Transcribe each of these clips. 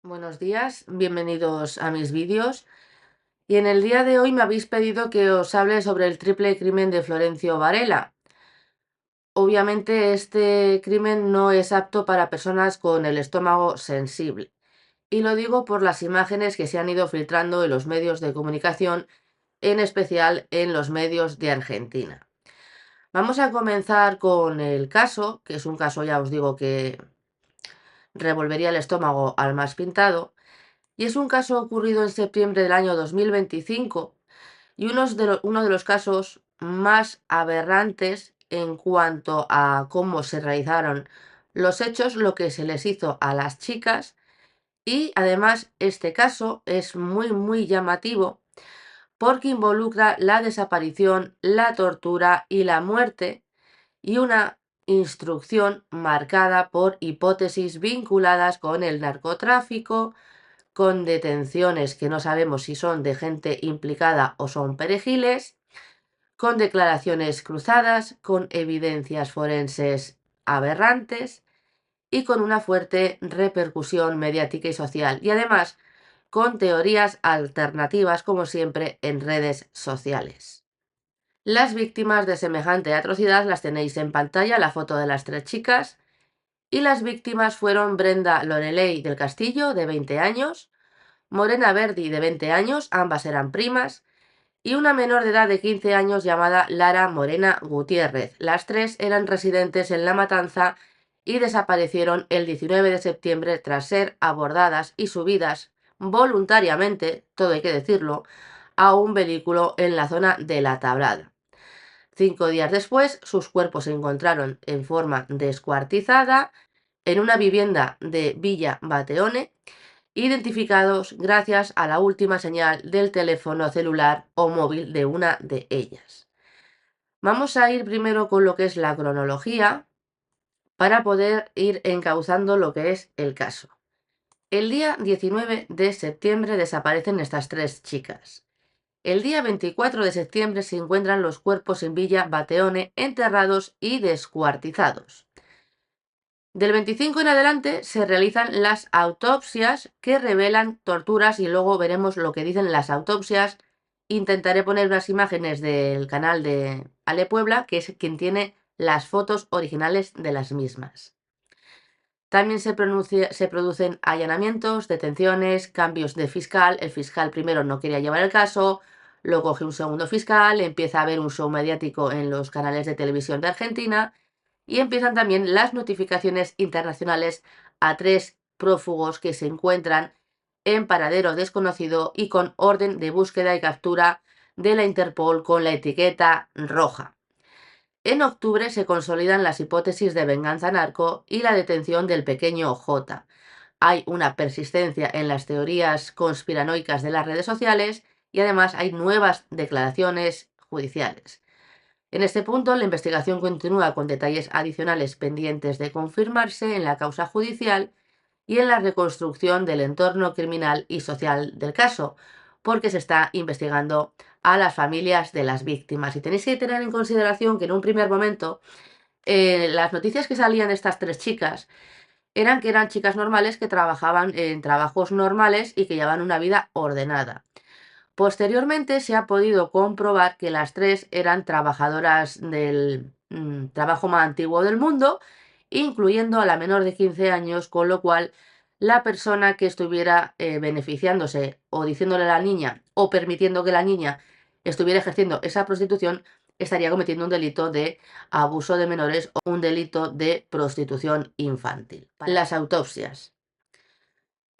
Buenos días, bienvenidos a mis vídeos. Y en el día de hoy me habéis pedido que os hable sobre el triple crimen de Florencio Varela. Obviamente este crimen no es apto para personas con el estómago sensible. Y lo digo por las imágenes que se han ido filtrando en los medios de comunicación, en especial en los medios de Argentina. Vamos a comenzar con el caso, que es un caso, ya os digo, que revolvería el estómago al más pintado. Y es un caso ocurrido en septiembre del año 2025 y uno de los casos más aberrantes en cuanto a cómo se realizaron los hechos, lo que se les hizo a las chicas. Y además este caso es muy llamativo porque involucra la desaparición, la tortura y la muerte, y una instrucción marcada por hipótesis vinculadas con el narcotráfico, con detenciones que no sabemos si son de gente implicada o son perejiles, con declaraciones cruzadas, con evidencias forenses aberrantes y con una fuerte repercusión mediática y social, y además con teorías alternativas, como siempre, en redes sociales. Las víctimas de semejante atrocidad las tenéis en pantalla, la foto de las tres chicas, y las víctimas fueron Brenda Loreley del Castillo, de 20 años, Morena Verdi, de 20 años, ambas eran primas, y una menor de edad de 15 años llamada Lara Morena Gutiérrez. Las tres eran residentes en La Matanza y desaparecieron el 19 de septiembre tras ser abordadas y subidas voluntariamente, todo hay que decirlo, a un vehículo en la zona de La Tablada. 5 días después, sus cuerpos se encontraron en forma descuartizada en una vivienda de Villa Bateone, identificados gracias a la última señal del teléfono celular o móvil de una de ellas. Vamos a ir primero con lo que es la cronología para poder ir encauzando lo que es el caso. El día 19 de septiembre desaparecen estas tres chicas. El día 24 de septiembre se encuentran los cuerpos en Villa Bateone enterrados y descuartizados. Del 25 en adelante se realizan las autopsias que revelan torturas y luego veremos lo que dicen las autopsias. Intentaré poner unas imágenes del canal de Ale Puebla, que es quien tiene las fotos originales de las mismas. También se producen allanamientos, detenciones, cambios de fiscal. El fiscal primero no quería llevar el caso, lo coge un segundo fiscal, empieza a haber un show mediático en los canales de televisión de Argentina y empiezan también las notificaciones internacionales a tres prófugos que se encuentran en paradero desconocido y con orden de búsqueda y captura de la Interpol con la etiqueta roja. En octubre se consolidan las hipótesis de venganza narco y la detención del pequeño J. Hay una persistencia en las teorías conspiranoicas de las redes sociales y además hay nuevas declaraciones judiciales. En este punto, la investigación continúa con detalles adicionales pendientes de confirmarse en la causa judicial y en la reconstrucción del entorno criminal y social del caso, porque se está investigando a las familias de las víctimas. Y tenéis que tener en consideración que en un primer momento las noticias que salían de estas tres chicas eran que eran chicas normales que trabajaban en trabajos normales y que llevaban una vida ordenada. Posteriormente se ha podido comprobar que las tres eran trabajadoras del trabajo más antiguo del mundo, incluyendo a la menor de 15 años, con lo cual la persona que estuviera beneficiándose o diciéndole a la niña o permitiendo que la niña estuviera ejerciendo esa prostitución estaría cometiendo un delito de abuso de menores o un delito de prostitución infantil. Las autopsias.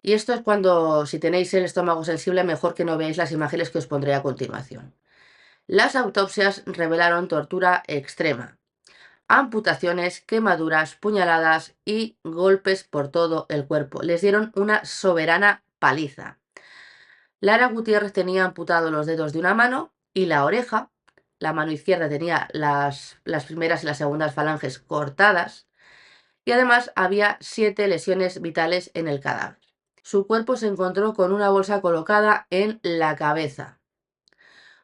Y esto es cuando, si tenéis el estómago sensible, mejor que no veáis las imágenes que os pondré a continuación. Las autopsias revelaron tortura extrema, amputaciones, quemaduras, puñaladas y golpes por todo el cuerpo. Les dieron una soberana paliza. Lara Gutiérrez tenía amputados los dedos de una mano y la oreja. La mano izquierda tenía las primeras y las segundas falanges cortadas. Y además había 7 lesiones vitales en el cadáver. Su cuerpo se encontró con una bolsa colocada en la cabeza,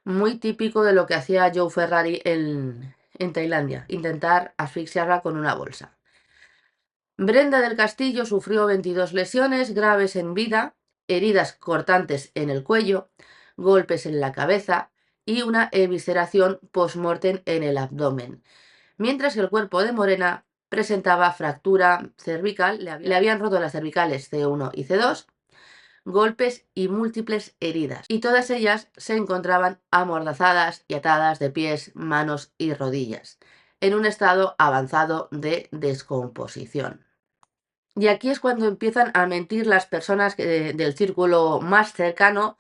muy típico de lo que hacía Joe Ferrari en Tailandia, intentar asfixiarla con una bolsa. Brenda del Castillo sufrió 22 lesiones graves en vida, heridas cortantes en el cuello, golpes en la cabeza y una evisceración post-mortem en el abdomen, mientras que el cuerpo de Morena presentaba fractura cervical, le habían roto las cervicales C1 y C2, golpes y múltiples heridas, y todas ellas se encontraban amordazadas y atadas de pies, manos y rodillas, en un estado avanzado de descomposición. Y aquí es cuando empiezan a mentir las personas del círculo más cercano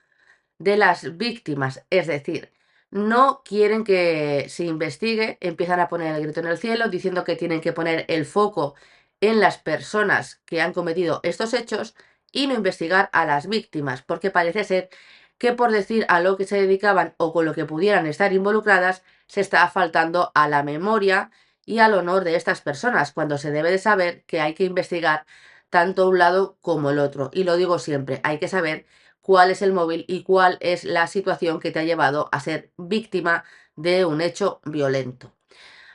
de las víctimas, es decir, no quieren que se investigue, empiezan a poner el grito en el cielo diciendo que tienen que poner el foco en las personas que han cometido estos hechos y no investigar a las víctimas, porque parece ser que por decir a lo que se dedicaban o con lo que pudieran estar involucradas, se está faltando a la memoria y al honor de estas personas, cuando se debe de saber que hay que investigar tanto un lado como el otro. Y lo digo siempre, hay que saber cuál es el móvil y cuál es la situación que te ha llevado a ser víctima de un hecho violento.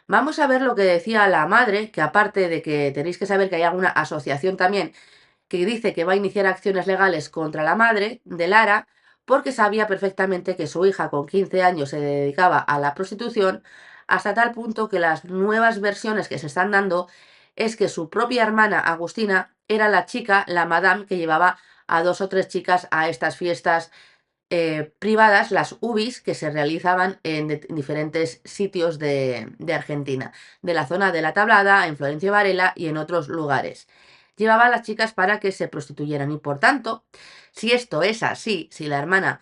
Vamos a ver lo que decía la madre, que aparte de que tenéis que saber que hay alguna asociación también que dice que va a iniciar acciones legales contra la madre de Lara, porque sabía perfectamente que su hija con 15 años se dedicaba a la prostitución, hasta tal punto que las nuevas versiones que se están dando es que su propia hermana Agustina era la chica, la madame, que llevaba a 2 o 3 chicas a estas fiestas privadas, las UBIs, que se realizaban en diferentes sitios de Argentina, de la zona de La Tablada, en Florencio Varela y en otros lugares. Llevaba a las chicas para que se prostituyeran y por tanto, si esto es así, si la hermana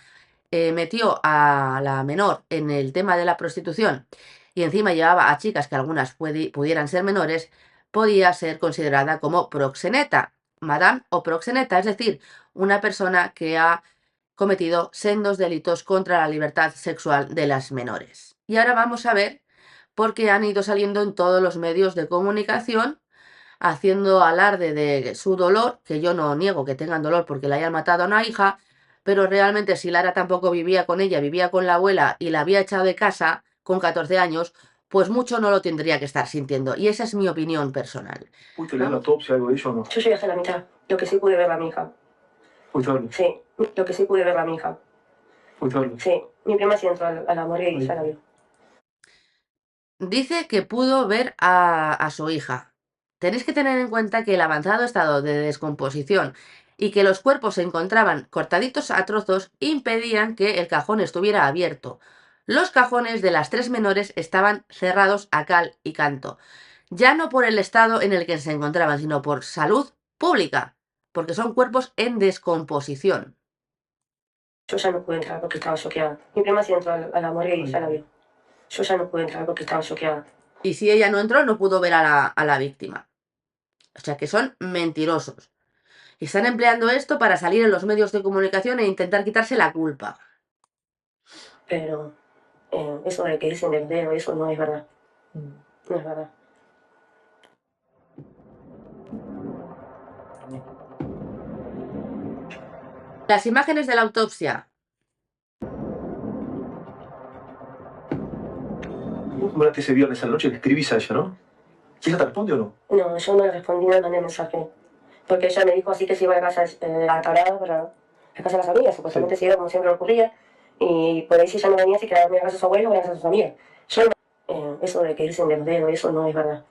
metió a la menor en el tema de la prostitución y encima llevaba a chicas que algunas pudieran ser menores, podía ser considerada como proxeneta, madame o proxeneta, es decir, una persona que ha cometido sendos delitos contra la libertad sexual de las menores. Y ahora vamos a ver por qué han ido saliendo en todos los medios de comunicación haciendo alarde de su dolor, que yo no niego que tengan dolor porque le hayan matado a una hija, pero realmente si Lara tampoco vivía con ella, vivía con la abuela y la había echado de casa con 14 años, pues mucho no lo tendría que estar sintiendo. Y esa es mi opinión personal. ¿Pudiste leer la autopsia, algo de ello o no? Yo llegué hasta la mitad. Lo que sí pude ver a mi hija. ¿Pudiste verlo? Sí, lo que sí pude ver a mi hija. ¿Pudiste verlo? Sí, mi prima sí entró a la morgue y ya la vio. Dice que pudo ver a su hija. Tenéis que tener en cuenta que el avanzado estado de descomposición y que los cuerpos se encontraban cortaditos a trozos impedían que el cajón estuviera abierto. Los cajones de las 3 menores estaban cerrados a cal y canto, ya no por el estado en el que se encontraban, sino por salud pública, porque son cuerpos en descomposición. Yo ya no pude entrar porque estaba choqueada. Mi prima sí entró a la morgue y ya la vio. Yo ya no pude entrar porque estaba choqueada. Y si ella no entró, no pudo ver a la víctima. O sea que son mentirosos. Y están empleando esto para salir en los medios de comunicación e intentar quitarse la culpa. Pero eso de que dicen del dedo, eso no es verdad. No es verdad. Las imágenes de la autopsia. Vos hablaste ese viernes a la noche, le escribís a ella, ¿no? ¿Y ella te responde o no? No, yo no le respondí, no le mandé mensaje. Porque ella me dijo así que se iba a la casa de la Tablada para la casa de las amigas. Supuestamente se iba como siempre ocurría. Y por ahí si ella no venía, se quedaba en la casa de su abuelo o en la casa de sus amigas. Yo eso de que dicen del dedo, eso no es verdad.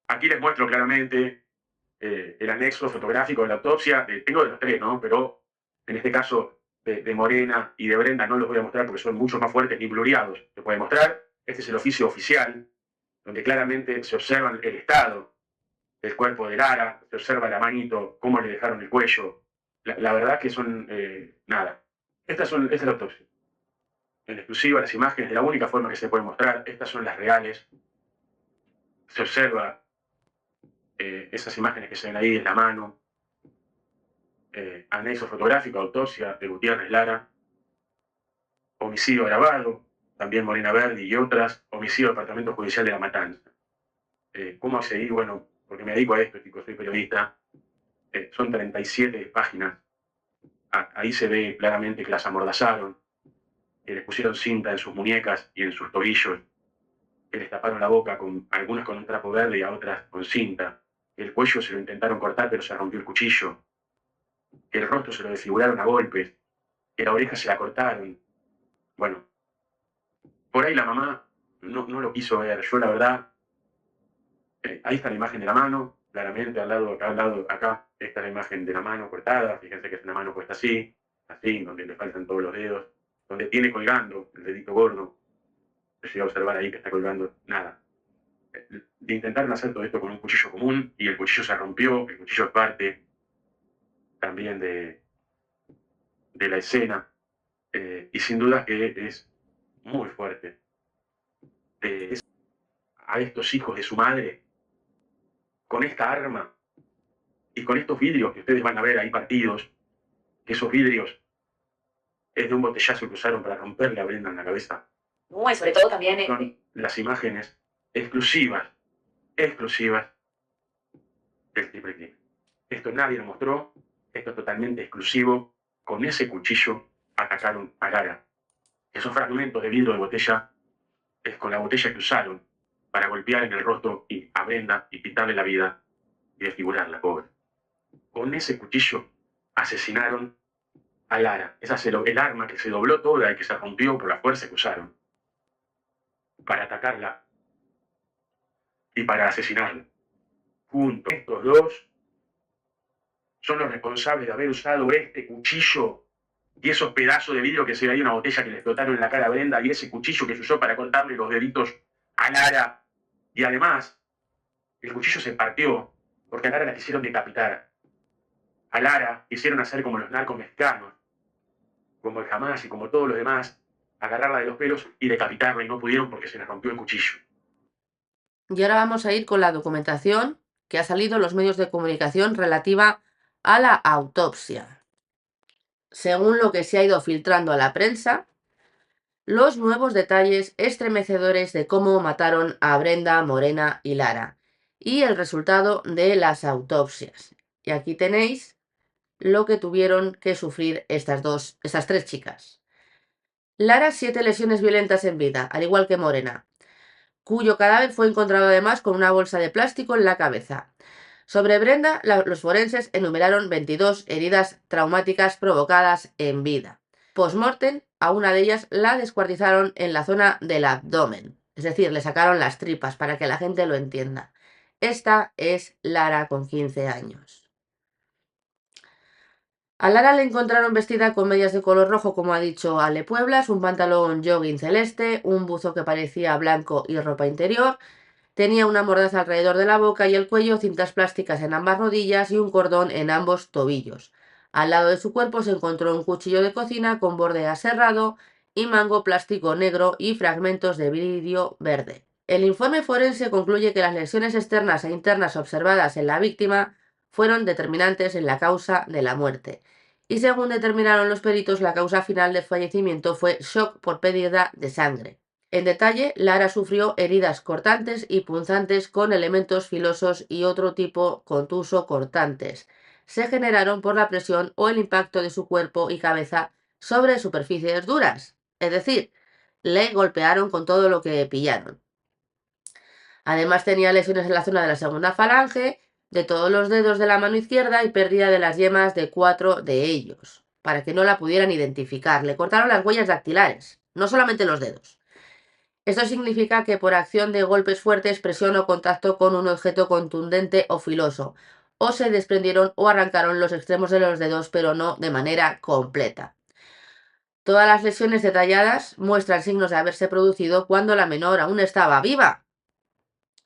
Aquí les muestro claramente el anexo fotográfico de la autopsia. Tengo de los tres, ¿no? Pero en este caso de Morena y de Brenda no los voy a mostrar porque son mucho más fuertes y blureados. Se puede mostrar. Este es el oficio oficial, donde claramente se observa el estado del cuerpo de Lara, se observa la manito, cómo le dejaron el cuello. La verdad que son nada. Esta es la autopsia. En exclusiva, las imágenes, de la única forma que se puede mostrar, estas son las reales. Se observa esas imágenes que se ven ahí en la mano, anexo fotográfico, autopsia de Gutiérrez Lara, homicidio agravado, también Morena Verdi y otras, homicidio del Departamento Judicial de La Matanza. ¿Cómo accedí? Bueno, porque me dedico a esto, chicos, soy periodista. Son 37 páginas. Ahí se ve claramente que las amordazaron, que les pusieron cinta en sus muñecas y en sus tobillos, que les taparon la boca, algunas con un trapo verde y a otras con cinta, el cuello se lo intentaron cortar pero se rompió el cuchillo, que el rostro se lo desfiguraron a golpes, que la oreja se la cortaron. Bueno, por ahí la mamá no lo quiso ver. Yo la verdad, ahí está la imagen de la mano, claramente al lado, acá está la imagen de la mano cortada. Fíjense que es una mano puesta así, donde le faltan todos los dedos, donde tiene colgando el dedito gordo. Se llega a observar ahí que está colgando nada. Intentaron hacer todo esto con un cuchillo común y el cuchillo se rompió. El cuchillo es parte también de la escena, y sin duda que es muy fuerte. A estos hijos de su madre, con esta arma y con estos vidrios que ustedes van a ver ahí partidos, que esos vidrios es de un botellazo que usaron para romperle a Brenda en la cabeza. No, y sobre todo también... Son las imágenes exclusivas del triple crimen. Esto nadie lo mostró, esto es totalmente exclusivo. Con ese cuchillo atacaron a Lara. Esos fragmentos de vidrio de botella es con la botella que usaron para golpear en el rostro a Brenda y quitarle la vida y desfigurarla, pobre. Con ese cuchillo asesinaron a Lara. Esa el arma que se dobló toda y que se rompió por la fuerza que usaron para atacarla y para asesinarla. Juntos, estos dos son los responsables de haber usado este cuchillo y esos pedazos de vidrio que se veía una botella que le explotaron en la cara a Brenda y ese cuchillo que se usó para cortarle los deditos a Lara. Y además, el cuchillo se partió porque a Lara la quisieron decapitar. A Lara quisieron hacer como los narcos mexicanos, como el Hamas y como todos los demás, agarrarla de los pelos y decapitarla, y no pudieron porque se les rompió el cuchillo. Y ahora vamos a ir con la documentación que ha salido en los medios de comunicación relativa a la autopsia. Según lo que se ha ido filtrando a la prensa, los nuevos detalles estremecedores de cómo mataron a Brenda, Morena y Lara y el resultado de las autopsias. Y aquí tenéis lo que tuvieron que sufrir estas tres chicas. Lara, 7 lesiones violentas en vida, al igual que Morena, cuyo cadáver fue encontrado además con una bolsa de plástico en la cabeza. Sobre Brenda, los forenses enumeraron 22 heridas traumáticas provocadas en vida. Post-mortem, a una de ellas la descuartizaron en la zona del abdomen, es decir, le sacaron las tripas para que la gente lo entienda. Esta es Lara con 15 años. A Lara le encontraron vestida con medias de color rojo, como ha dicho Ale Pueblas, un pantalón jogging celeste, un buzo que parecía blanco y ropa interior. Tenía una mordaza alrededor de la boca y el cuello, cintas plásticas en ambas rodillas y un cordón en ambos tobillos. Al lado de su cuerpo se encontró un cuchillo de cocina con borde aserrado y mango plástico negro y fragmentos de vidrio verde. El informe forense concluye que las lesiones externas e internas observadas en la víctima fueron determinantes en la causa de la muerte. Y según determinaron los peritos, la causa final del fallecimiento fue shock por pérdida de sangre. En detalle, Lara sufrió heridas cortantes y punzantes con elementos filosos y otro tipo contuso cortantes. Se generaron por la presión o el impacto de su cuerpo y cabeza sobre superficies duras. Es decir, le golpearon con todo lo que pillaron. Además tenía lesiones en la zona de la segunda falange, de todos los dedos de la mano izquierda y pérdida de las yemas de 4 de ellos, para que no la pudieran identificar. Le cortaron las huellas dactilares, no solamente los dedos. Esto significa que por acción de golpes fuertes, presión o contacto con un objeto contundente o filoso, o se desprendieron o arrancaron los extremos de los dedos, pero no de manera completa. Todas las lesiones detalladas muestran signos de haberse producido cuando la menor aún estaba viva,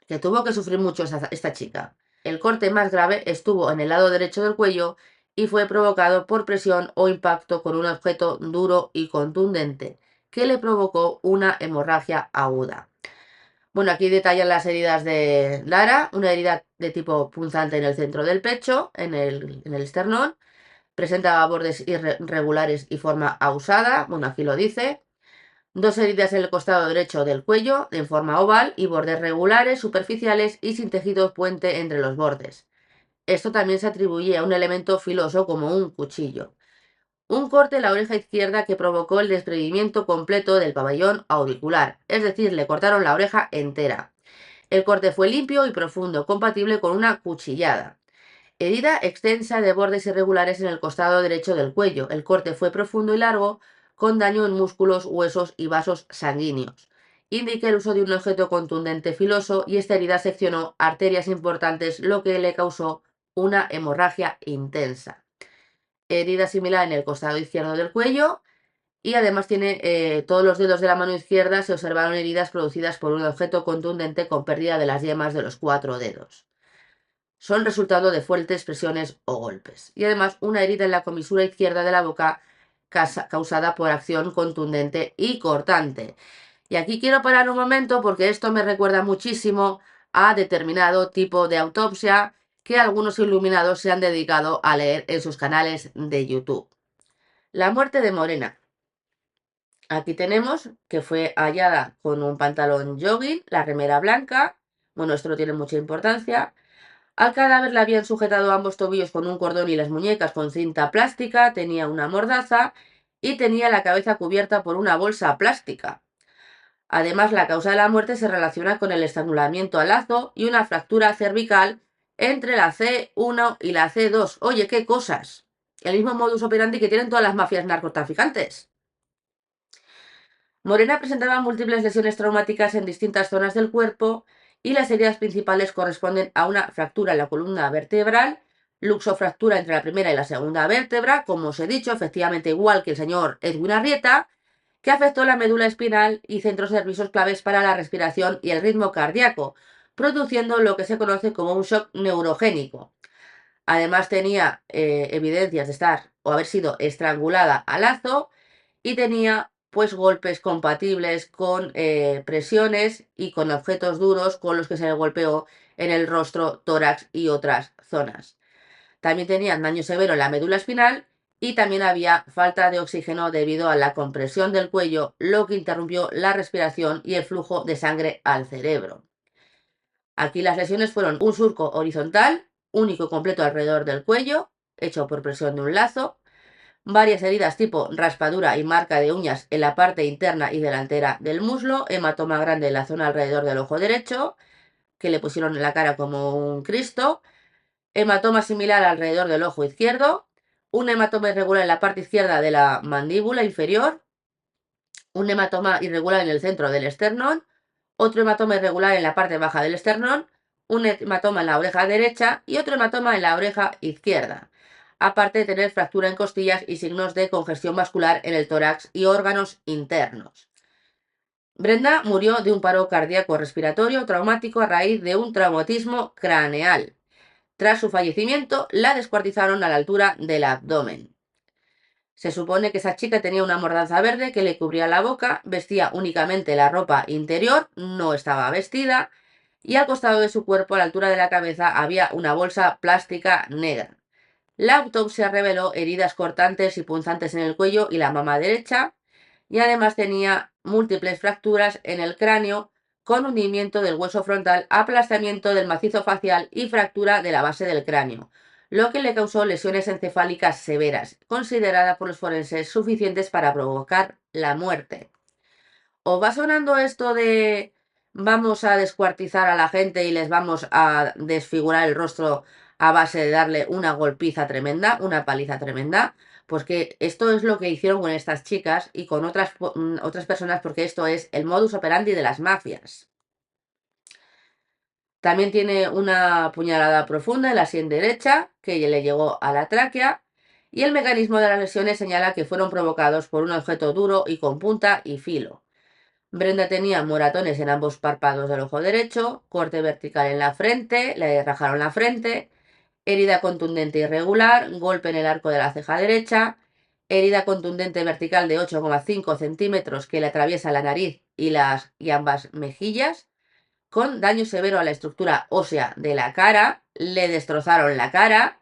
que tuvo que sufrir mucho esta chica. El corte más grave estuvo en el lado derecho del cuello y fue provocado por presión o impacto con un objeto duro y contundente, que le provocó una hemorragia aguda. Bueno, aquí detallan las heridas de Lara, una herida de tipo punzante en el centro del pecho, en el esternón, presentaba bordes irregulares y forma ahusada, bueno, aquí lo dice. 2 heridas en el costado derecho del cuello, en forma oval, y bordes regulares, superficiales y sin tejido puente entre los bordes. Esto también se atribuye a un elemento filoso como un cuchillo. Un corte en la oreja izquierda que provocó el desprendimiento completo del pabellón auricular, es decir, le cortaron la oreja entera. El corte fue limpio y profundo, compatible con una cuchillada. Herida extensa de bordes irregulares en el costado derecho del cuello. El corte fue profundo y largo, con daño en músculos, huesos y vasos sanguíneos. Indica el uso de un objeto contundente filoso y esta herida seccionó arterias importantes, lo que le causó una hemorragia intensa. Herida similar en el costado izquierdo del cuello y además tiene todos los dedos de la mano izquierda se observaron heridas producidas por un objeto contundente con pérdida de las yemas de los 4 dedos. Son resultado de fuertes presiones o golpes. Y además una herida en la comisura izquierda de la boca causada por acción contundente y cortante. Y aquí quiero parar un momento porque esto me recuerda muchísimo a determinado tipo de autopsia que algunos iluminados se han dedicado a leer en sus canales de YouTube. La muerte de Morena. Aquí tenemos que fue hallada con un pantalón jogging, la remera blanca. Bueno, esto no tiene mucha importancia. Al cadáver le habían sujetado ambos tobillos con un cordón y las muñecas con cinta plástica, tenía una mordaza y tenía la cabeza cubierta por una bolsa plástica. Además, la causa de la muerte se relaciona con el estrangulamiento al lazo y una fractura cervical entre la C1 y la C2. Oye, qué cosas. El mismo modus operandi que tienen todas las mafias narcotraficantes. Morena presentaba múltiples lesiones traumáticas en distintas zonas del cuerpo y las heridas principales corresponden a una fractura en la columna vertebral, luxofractura entre la primera y la segunda vértebra, como os he dicho, efectivamente igual que el señor Edwin Arrieta, que afectó la médula espinal y centros nerviosos claves para la respiración y el ritmo cardíaco, produciendo lo que se conoce como un shock neurogénico. Además tenía evidencias de estar o haber sido estrangulada a lazo y tenía pues golpes compatibles con presiones y con objetos duros con los que se le golpeó en el rostro, tórax y otras zonas. También tenía daño severo en la médula espinal y también había falta de oxígeno debido a la compresión del cuello, lo que interrumpió la respiración y el flujo de sangre al cerebro. Aquí las lesiones fueron un surco horizontal, único y completo alrededor del cuello, hecho por presión de un lazo, varias heridas tipo raspadura y marca de uñas en la parte interna y delantera del muslo, hematoma grande en la zona alrededor del ojo derecho, que le pusieron en la cara como un Cristo, hematoma similar alrededor del ojo izquierdo, un hematoma irregular en la parte izquierda de la mandíbula inferior, un hematoma irregular en el centro del esternón, otro hematoma irregular en la parte baja del esternón, un hematoma en la oreja derecha y otro hematoma en la oreja izquierda, aparte de tener fractura en costillas y signos de congestión vascular en el tórax y órganos internos. Brenda murió de un paro cardíaco respiratorio traumático a raíz de un traumatismo craneal. Tras su fallecimiento, la descuartizaron a la altura del abdomen. Se supone que esa chica tenía una mordaza verde que le cubría la boca, vestía únicamente la ropa interior, no estaba vestida, y al costado de su cuerpo, a la altura de la cabeza, había una bolsa plástica negra. La autopsia reveló heridas cortantes y punzantes en el cuello y la mama derecha, y además tenía múltiples fracturas en el cráneo, con hundimiento del hueso frontal, aplastamiento del macizo facial y fractura de la base del cráneo, lo que le causó lesiones encefálicas severas, consideradas por los forenses suficientes para provocar la muerte. ¿Os va sonando esto de vamos a descuartizar a la gente y les vamos a desfigurar el rostro a base de darle una golpiza tremenda, una paliza tremenda? Pues que esto es lo que hicieron con estas chicas y con otras personas, porque esto es el modus operandi de las mafias. También tiene una puñalada profunda en la sien derecha que le llegó a la tráquea y el mecanismo de las lesiones señala que fueron provocados por un objeto duro y con punta y filo. Brenda tenía moratones en ambos párpados del ojo derecho, corte vertical en la frente, le rajaron la frente, herida contundente irregular, golpe en el arco de la ceja derecha, herida contundente vertical de 8,5 centímetros que le atraviesa la nariz y ambas mejillas, con daño severo a la estructura ósea de la cara, le destrozaron la cara,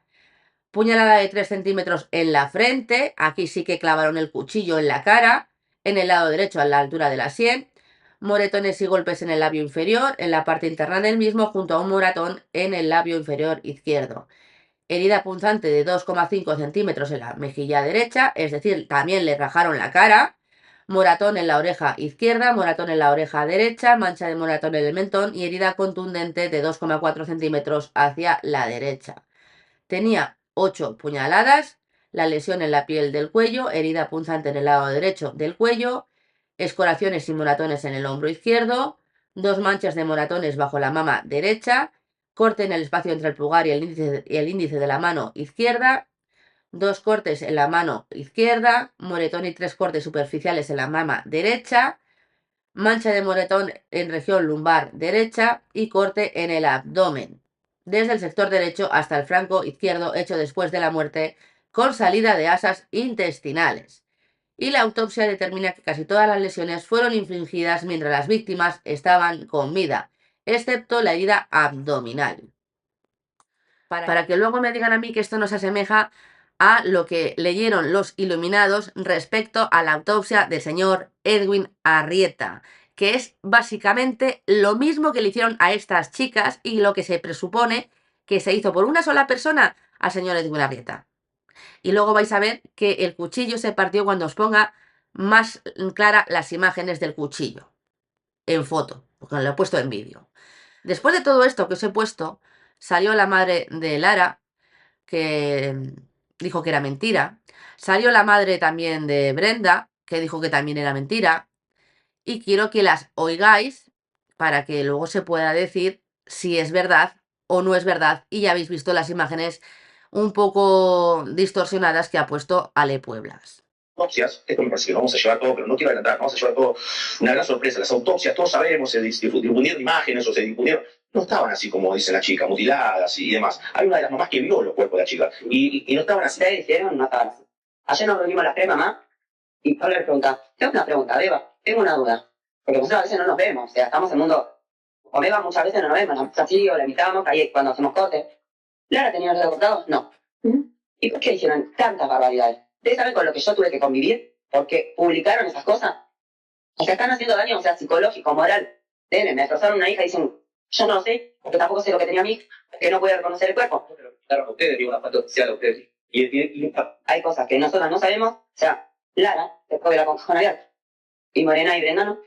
puñalada de 3 centímetros en la frente, aquí sí que clavaron el cuchillo en la cara, en el lado derecho a la altura de la sien, moretones y golpes en el labio inferior, en la parte interna del mismo, junto a un moratón en el labio inferior izquierdo. Herida punzante de 2,5 centímetros en la mejilla derecha, es decir, también le rajaron la cara, moratón en la oreja izquierda, moratón en la oreja derecha, mancha de moratón en el mentón y herida contundente de 2,4 centímetros hacia la derecha. Tenía 8 puñaladas, la lesión en la piel del cuello, herida punzante en el lado derecho del cuello, escoraciones y moratones en el hombro izquierdo, 2 manchas de moratones bajo la mama derecha, corte en el espacio entre el pulgar y el índice de la mano izquierda, 2 cortes en la mano izquierda, moretón y 3 cortes superficiales en la mama derecha, mancha de moretón en región lumbar derecha y corte en el abdomen, desde el sector derecho hasta el flanco izquierdo hecho después de la muerte con salida de asas intestinales. Y la autopsia determina que casi todas las lesiones fueron infligidas mientras las víctimas estaban con vida, excepto la herida abdominal. Para que luego me digan a mí que esto no se asemeja a lo que leyeron los iluminados respecto a la autopsia del señor Edwin Arrieta, que es básicamente lo mismo que le hicieron a estas chicas y lo que se presupone que se hizo por una sola persona al señor Edwin Arrieta. Y luego vais a ver que el cuchillo se partió cuando os ponga más clara las imágenes del cuchillo en foto, porque lo he puesto en vídeo. Después de todo esto que os he puesto, salió la madre de Lara, que dijo que era mentira. Salió la madre también de Brenda, que dijo que también era mentira. Y quiero que las oigáis para que luego se pueda decir si es verdad o no es verdad. Y ya habéis visto las imágenes un poco distorsionadas que ha puesto Ale Pueblas. Autopsias, esto me parece que lo vamos a llevar todo, pero no quiero adelantar, vamos a llevar todo una gran sorpresa. Las autopsias, todos sabemos, se difundieron imágenes o se difundieron, no estaban así como dice la chica, mutiladas y demás. Hay una de las mamás que vio los cuerpos de la chica y no estaban así. Ustedes hicieron, no estaban así. Ayer nos reunimos las tres mamás y Pablo le pregunta, tengo una pregunta, Beba, tengo una duda. Porque nosotros a veces no nos vemos, o sea, estamos en el mundo. Con Beba muchas veces no nos vemos, así o la invitamos, ahí cuando hacemos cortes. ¿Lara tenía los dedos cortados? No. ¿Y por qué dijeron tantas barbaridades? ¿Ustedes saben con lo que yo tuve que convivir? Porque publicaron esas cosas. O sea, están haciendo daño, o sea, psicológico, moral. Me destrozaron una hija y dicen, yo no sé, porque tampoco sé lo que tenía mi hija, que no puede reconocer el cuerpo. Claro, ustedes, digo, una parte oficial a ustedes. Hay cosas que nosotros no sabemos, o sea, Lara, después de la concesión abierta, y Morena y Brenda no.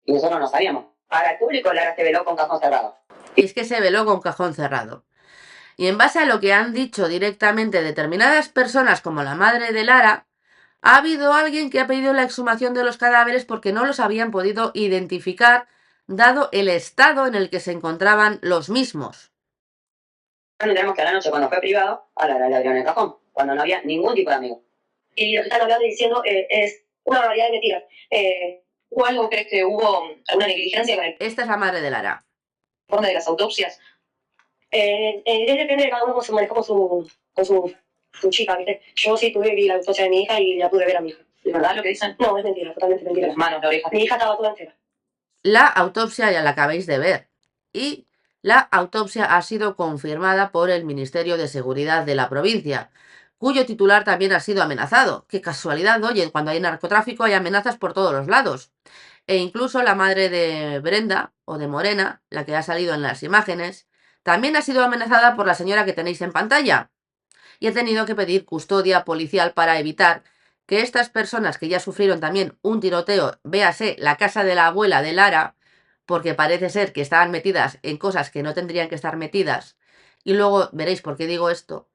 Y nosotros no sabíamos. Para el público, Lara se veló con cajón cerrado. Y es que se veló con cajón cerrado. Y en base a lo que han dicho directamente determinadas personas como la madre de Lara, ha habido alguien que ha pedido la exhumación de los cadáveres porque no los habían podido identificar dado el estado en el que se encontraban los mismos. Tenemos que a la noche, cuando fue privado, a Lara le abrieron el cajón, cuando no había ningún tipo de amigo. Y lo que están hablando y diciendo es una barbaridad de mentiras. ¿O algo crees que hubo alguna negligencia con el Esta es la madre de Lara. informe de las autopsias? Depende de cada uno cómo se maneja con su chica, ¿viste? Yo sí vi la autopsia de mi hija y la pude ver a mi hija. ¿Es verdad lo que dicen? No, es mentira, totalmente mentira. Las manos, la oreja. Mi hija estaba toda entera. La autopsia ya la acabáis de ver. Y la autopsia ha sido confirmada por el Ministerio de Seguridad de la provincia, cuyo titular también ha sido amenazado. Qué casualidad, oye, cuando hay narcotráfico hay amenazas por todos los lados. E incluso la madre de Brenda, o de Morena, la que ha salido en las imágenes, también ha sido amenazada por la señora que tenéis en pantalla. Y ha tenido que pedir custodia policial para evitar que estas personas que ya sufrieron también un tiroteo, véase la casa de la abuela de Lara, porque parece ser que estaban metidas en cosas que no tendrían que estar metidas, y luego veréis por qué digo esto,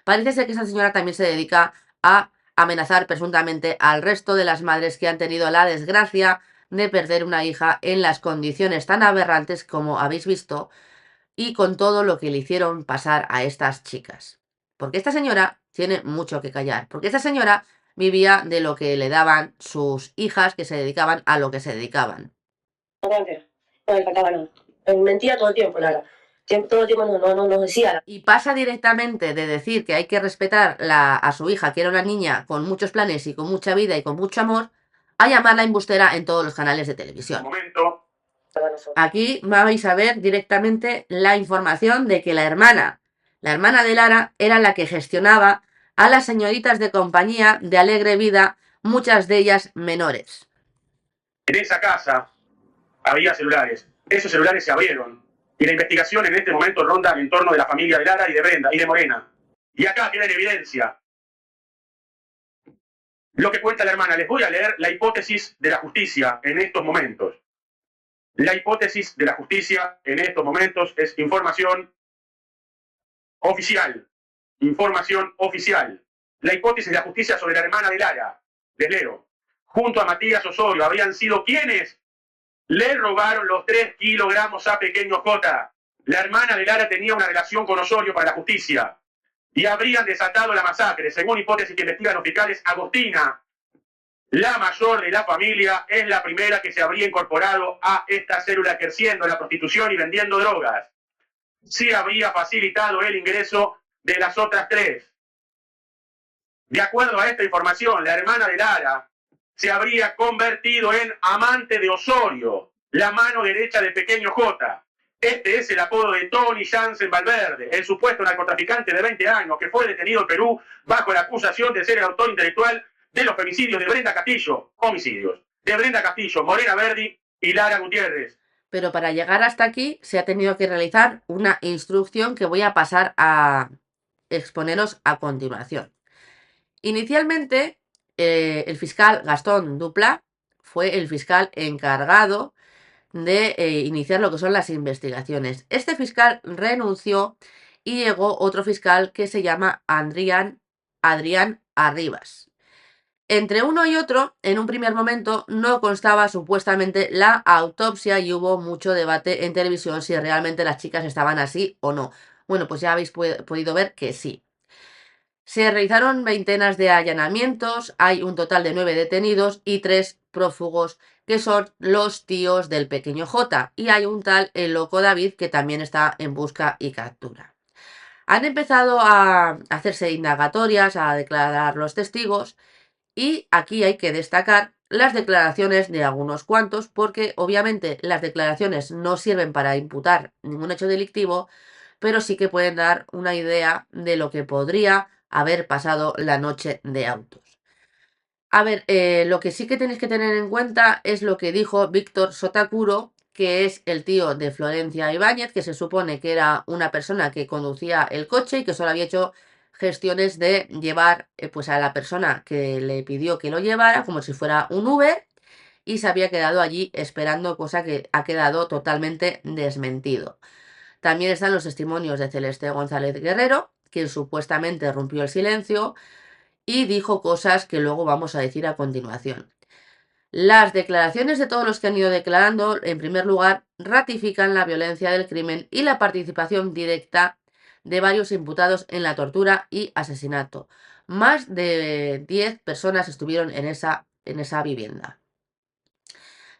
parece ser que esta señora también se dedica a amenazar presuntamente al resto de las madres que han tenido la desgracia de perder una hija en las condiciones tan aberrantes como habéis visto y con todo lo que le hicieron pasar a estas chicas. Porque esta señora tiene mucho que callar, porque esta señora vivía de lo que le daban sus hijas que se dedicaban a lo que se dedicaban. No le faltaba nada. Mentía todo el tiempo, Lara. Todo el tiempo no nos decía. Y pasa directamente de decir que hay que respetar a su hija, que era una niña con muchos planes y con mucha vida y con mucho amor, a llamarla embustera en todos los canales de televisión. Aquí vais a ver directamente la información de que la hermana de Lara era la que gestionaba a las señoritas de compañía de Alegre Vida, muchas de ellas menores. En esa casa había celulares. Esos celulares se abrieron. Y la investigación en este momento ronda en torno de la familia de Lara y de Brenda y de Morena. Y acá queda en evidencia lo que cuenta la hermana. Les voy a leer la hipótesis de la justicia en estos momentos. La hipótesis de la justicia en estos momentos es información oficial. Información oficial. La hipótesis de la justicia sobre la hermana de Lara. Les leo. Junto a Matías Osorio habrían sido quienes le robaron los 3 kilogramos a pequeño J. La hermana de Lara tenía una relación con Osorio para la justicia y habrían desatado la masacre. Según hipótesis que investigan los fiscales, Agostina, la mayor de la familia, es la primera que se habría incorporado a esta célula ejerciendo la prostitución y vendiendo drogas. Sí habría facilitado el ingreso de las otras 3. De acuerdo a esta información, la hermana de Lara se habría convertido en amante de Osorio, la mano derecha de pequeño J. Este es el apodo de Tony Jansen Valverde, el supuesto narcotraficante de 20 años que fue detenido en Perú bajo la acusación de ser el autor intelectual de los femicidios de Brenda Castillo, homicidios, de Brenda Castillo, Morena Verdi y Lara Gutiérrez. Pero para llegar hasta aquí se ha tenido que realizar una instrucción que voy a pasar a exponeros a continuación. Inicialmente, el fiscal Gastón Dupla fue el fiscal encargado de iniciar lo que son las investigaciones. Este fiscal renunció y llegó otro fiscal que se llama Adrián Arribas. Entre uno y otro, en un primer momento, no constaba supuestamente la autopsia y hubo mucho debate en televisión si realmente las chicas estaban así o no. Bueno, pues ya habéis podido ver que sí. Se realizaron veintenas de allanamientos, hay un total de 9 detenidos y 3 prófugos que son los tíos del pequeño J, y hay un tal el loco David que también está en busca y captura. Han empezado a hacerse indagatorias, a declarar los testigos, y aquí hay que destacar las declaraciones de algunos cuantos, porque obviamente las declaraciones no sirven para imputar ningún hecho delictivo, pero sí que pueden dar una idea de lo que podría haber pasado la noche de autos. A ver, lo que sí que tenéis que tener en cuenta es lo que dijo Víctor Sotakuro, que es el tío de Florencia Ibáñez, que se supone que era una persona que conducía el coche y que solo había hecho gestiones de llevar pues a la persona que le pidió que lo llevara, como si fuera un Uber, y se había quedado allí esperando, cosa que ha quedado totalmente desmentido. También están los testimonios de Celeste González Guerrero, quien supuestamente rompió el silencio y dijo cosas que luego vamos a decir a continuación. Las declaraciones de todos los que han ido declarando, en primer lugar, ratifican la violencia del crimen y la participación directa de varios imputados en la tortura y asesinato. Más de 10 personas estuvieron en esa vivienda.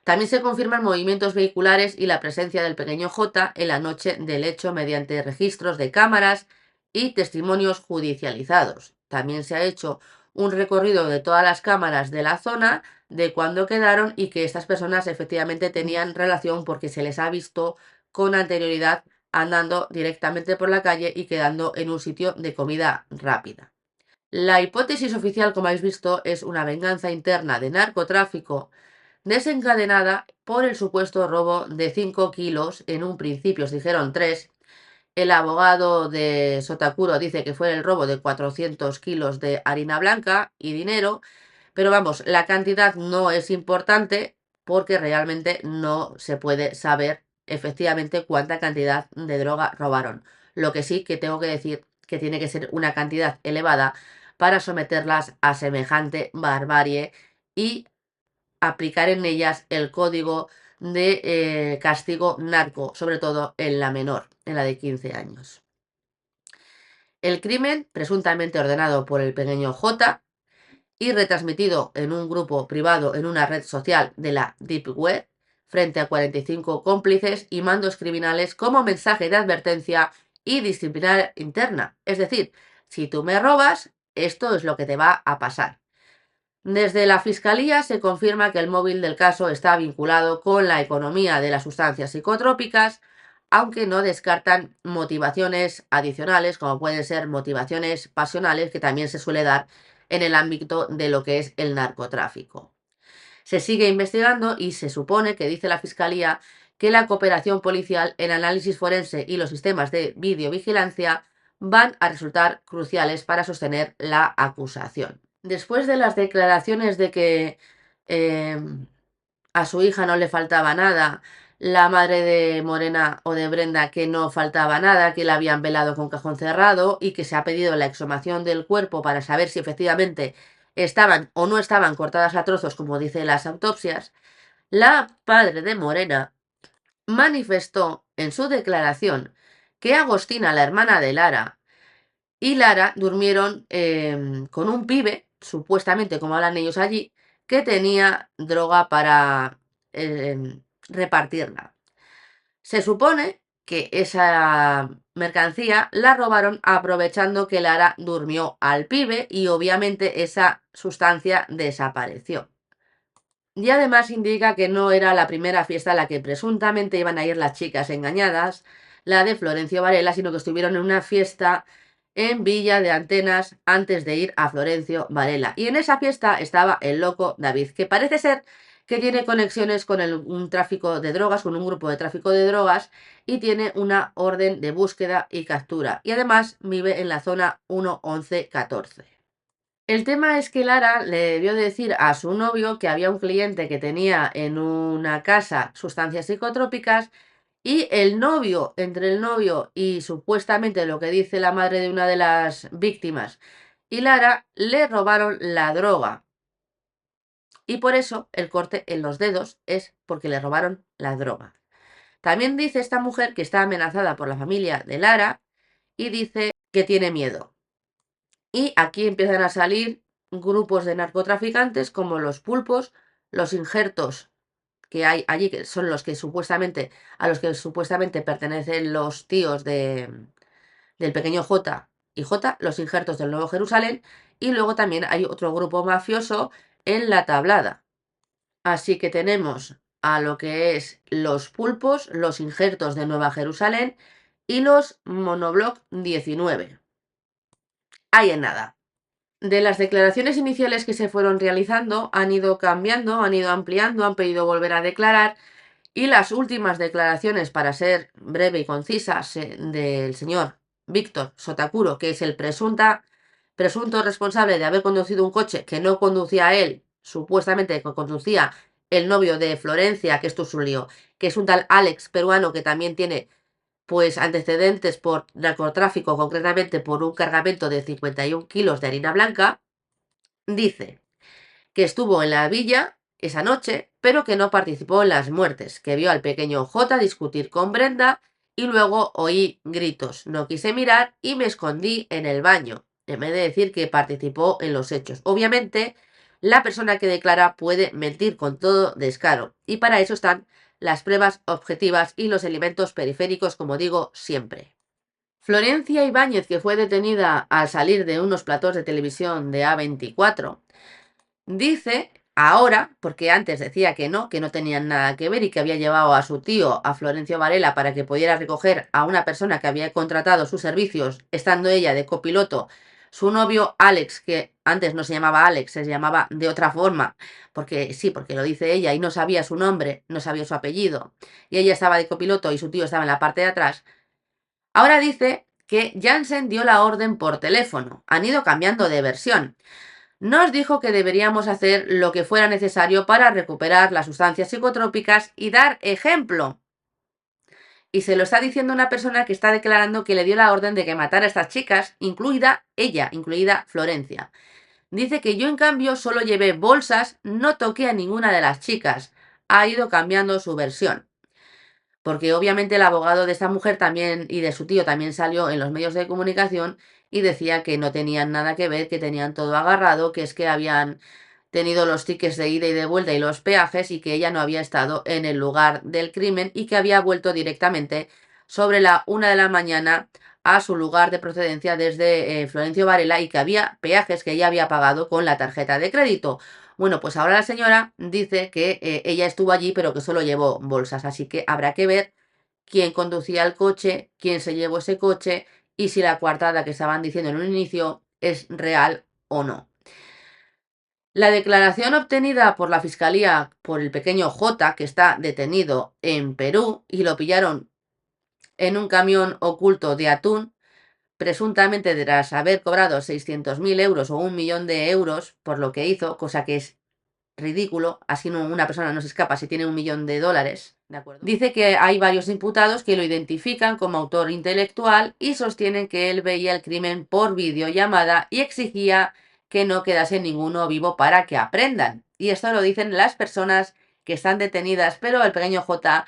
También se confirman movimientos vehiculares y la presencia del pequeño J en la noche del hecho mediante registros de cámaras y testimonios judicializados. También se ha hecho un recorrido de todas las cámaras de la zona, de cuándo quedaron y que estas personas efectivamente tenían relación porque se les ha visto con anterioridad andando directamente por la calle y quedando en un sitio de comida rápida. La hipótesis oficial, como habéis visto, es una venganza interna de narcotráfico desencadenada por el supuesto robo de 5 kilos, en un principio se dijeron 3. El abogado de Sotakuro dice que fue el robo de 400 kilos de harina blanca y dinero, pero vamos, la cantidad no es importante porque realmente no se puede saber efectivamente cuánta cantidad de droga robaron. Lo que sí que tengo que decir que tiene que ser una cantidad elevada para someterlas a semejante barbarie y aplicar en ellas el código de castigo narco, sobre todo en la menor, en la de 15 años. El crimen, presuntamente ordenado por el pequeño J y retransmitido en un grupo privado en una red social de la Deep Web, frente a 45 cómplices y mandos criminales como mensaje de advertencia y disciplina interna. Es decir, si tú me robas, esto es lo que te va a pasar. Desde la Fiscalía se confirma que el móvil del caso está vinculado con la economía de las sustancias psicotrópicas, aunque no descartan motivaciones adicionales, como pueden ser motivaciones pasionales, que también se suele dar en el ámbito de lo que es el narcotráfico. Se sigue investigando y se supone que dice la Fiscalía que la cooperación policial, el análisis forense y los sistemas de videovigilancia van a resultar cruciales para sostener la acusación. Después de las declaraciones de que a su hija no le faltaba nada, la madre de Morena o de Brenda que no faltaba nada, que la habían velado con cajón cerrado y que se ha pedido la exhumación del cuerpo para saber si efectivamente estaban o no estaban cortadas a trozos, como dicen las autopsias, la padre de Morena manifestó en su declaración que Agostina, la hermana de Lara, y Lara durmieron con un pibe, supuestamente como hablan ellos allí, que tenía droga para repartirla. Se supone que esa mercancía la robaron aprovechando que Lara durmió al pibe y obviamente esa sustancia desapareció. Y además indica que no era la primera fiesta a la que presuntamente iban a ir las chicas engañadas, la de Florencio Varela, sino que estuvieron en una fiesta en Villa de Antenas antes de ir a Florencio Varela. Y en esa fiesta estaba el loco David, que parece ser que tiene conexiones con un tráfico de drogas, con un grupo de tráfico de drogas, y tiene una orden de búsqueda y captura. Y además vive en la zona 11114. El tema es que Lara le debió decir a su novio que había un cliente que tenía en una casa sustancias psicotrópicas y el novio, entre el novio y supuestamente lo que dice la madre de una de las víctimas y Lara, le robaron la droga. Y por eso el corte en los dedos es porque le robaron la droga. También dice esta mujer que está amenazada por la familia de Lara y dice que tiene miedo. Y aquí empiezan a salir grupos de narcotraficantes como los pulpos, los injertos que hay allí, que son los que supuestamente, a los que supuestamente pertenecen los tíos del pequeño J y J, los injertos del Nuevo Jerusalén, y luego también hay otro grupo mafioso en La Tablada. Así que tenemos a lo que es los pulpos, los injertos de Nueva Jerusalén y los Monobloc 19. Ahí en nada. De las declaraciones iniciales que se fueron realizando, han ido cambiando, han ido ampliando, han pedido volver a declarar y las últimas declaraciones, para ser breve y concisas, del señor Víctor Sotakuro, que es el presunto responsable de haber conducido un coche que no conducía él, supuestamente que conducía el novio de Florencia, que esto es un lío, que es un tal Alex peruano que también tiene pues antecedentes por narcotráfico, concretamente por un cargamento de 51 kilos de harina blanca, dice que estuvo en la villa esa noche, pero que no participó en las muertes, que vio al pequeño J discutir con Brenda y luego oí gritos. No quise mirar y me escondí en el baño, en vez de decir que participó en los hechos. Obviamente, la persona que declara puede mentir con todo descaro, y para eso están las pruebas objetivas y los elementos periféricos, como digo siempre. Florencia Ibáñez, que fue detenida al salir de unos platós de televisión de A24, dice ahora, porque antes decía que no tenían nada que ver y que había llevado a su tío, a Florencio Varela, para que pudiera recoger a una persona que había contratado sus servicios, estando ella de copiloto, su novio Alex, que antes no se llamaba Alex, se llamaba de otra forma, porque sí, porque lo dice ella y no sabía su nombre, no sabía su apellido, y ella estaba de copiloto y su tío estaba en la parte de atrás. Ahora dice que Jansen dio la orden por teléfono, han ido cambiando de versión. Nos dijo que deberíamos hacer lo que fuera necesario para recuperar las sustancias psicotrópicas y dar ejemplo. Y se lo está diciendo una persona que está declarando que le dio la orden de que matara a estas chicas, incluida ella, incluida Florencia. Dice que yo en cambio solo llevé bolsas, no toqué a ninguna de las chicas. Ha ido cambiando su versión. Porque obviamente el abogado de esta mujer también y de su tío también salió en los medios de comunicación y decía que no tenían nada que ver, que tenían todo agarrado, que es que habían tenido los tickets de ida y de vuelta y los peajes y que ella no había estado en el lugar del crimen y que había vuelto directamente sobre la 1 de la mañana a su lugar de procedencia desde Florencio Varela y que había peajes que ella había pagado con la tarjeta de crédito. Bueno, pues ahora la señora dice que ella estuvo allí pero que solo llevó bolsas, así que habrá que ver quién conducía el coche, quién se llevó ese coche y si la coartada que estaban diciendo en un inicio es real o no. La declaración obtenida por la Fiscalía por el pequeño J, que está detenido en Perú y lo pillaron en un camión oculto de atún, presuntamente tras haber cobrado 600.000 euros o 1 millón de euros por lo que hizo, cosa que es ridículo, así una persona no se escapa si tiene 1 millón de dólares, ¿de acuerdo? Dice que hay varios imputados que lo identifican como autor intelectual y sostienen que él veía el crimen por videollamada y exigía que no quedase ninguno vivo para que aprendan. Y esto lo dicen las personas que están detenidas, pero el pequeño J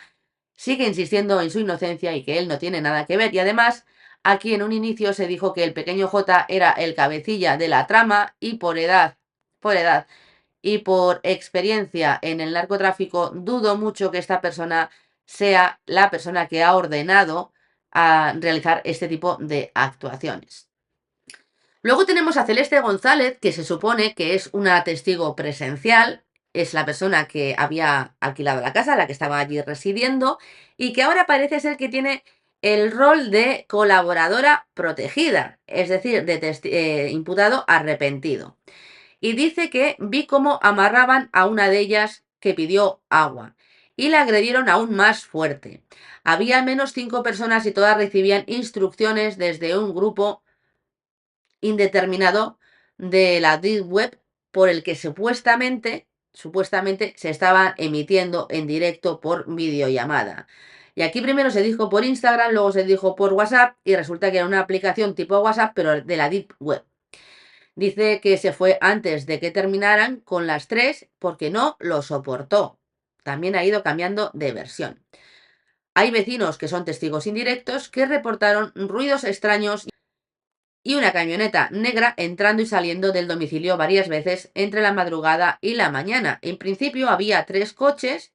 sigue insistiendo en su inocencia y que él no tiene nada que ver. Y además, aquí en un inicio se dijo que el pequeño J era el cabecilla de la trama y por edad y por experiencia en el narcotráfico, dudo mucho que esta persona sea la persona que ha ordenado a realizar este tipo de actuaciones. Luego tenemos a Celeste González, que se supone que es una testigo presencial, es la persona que había alquilado la casa, la que estaba allí residiendo, y que ahora parece ser que tiene el rol de colaboradora protegida, es decir, de imputado arrepentido. Y dice que vi cómo amarraban a una de ellas que pidió agua y la agredieron aún más fuerte. Había al menos 5 personas y todas recibían instrucciones desde un grupo indeterminado de la Deep Web por el que supuestamente se estaba emitiendo en directo por videollamada. Y aquí primero se dijo por Instagram, luego se dijo por WhatsApp y resulta que era una aplicación tipo WhatsApp pero de la Deep Web. Dice que se fue antes de que terminaran con las 3 porque no lo soportó. También ha ido cambiando de versión. Hay vecinos que son testigos indirectos que reportaron ruidos extraños y una camioneta negra entrando y saliendo del domicilio varias veces entre la madrugada y la mañana. En principio había 3 coches,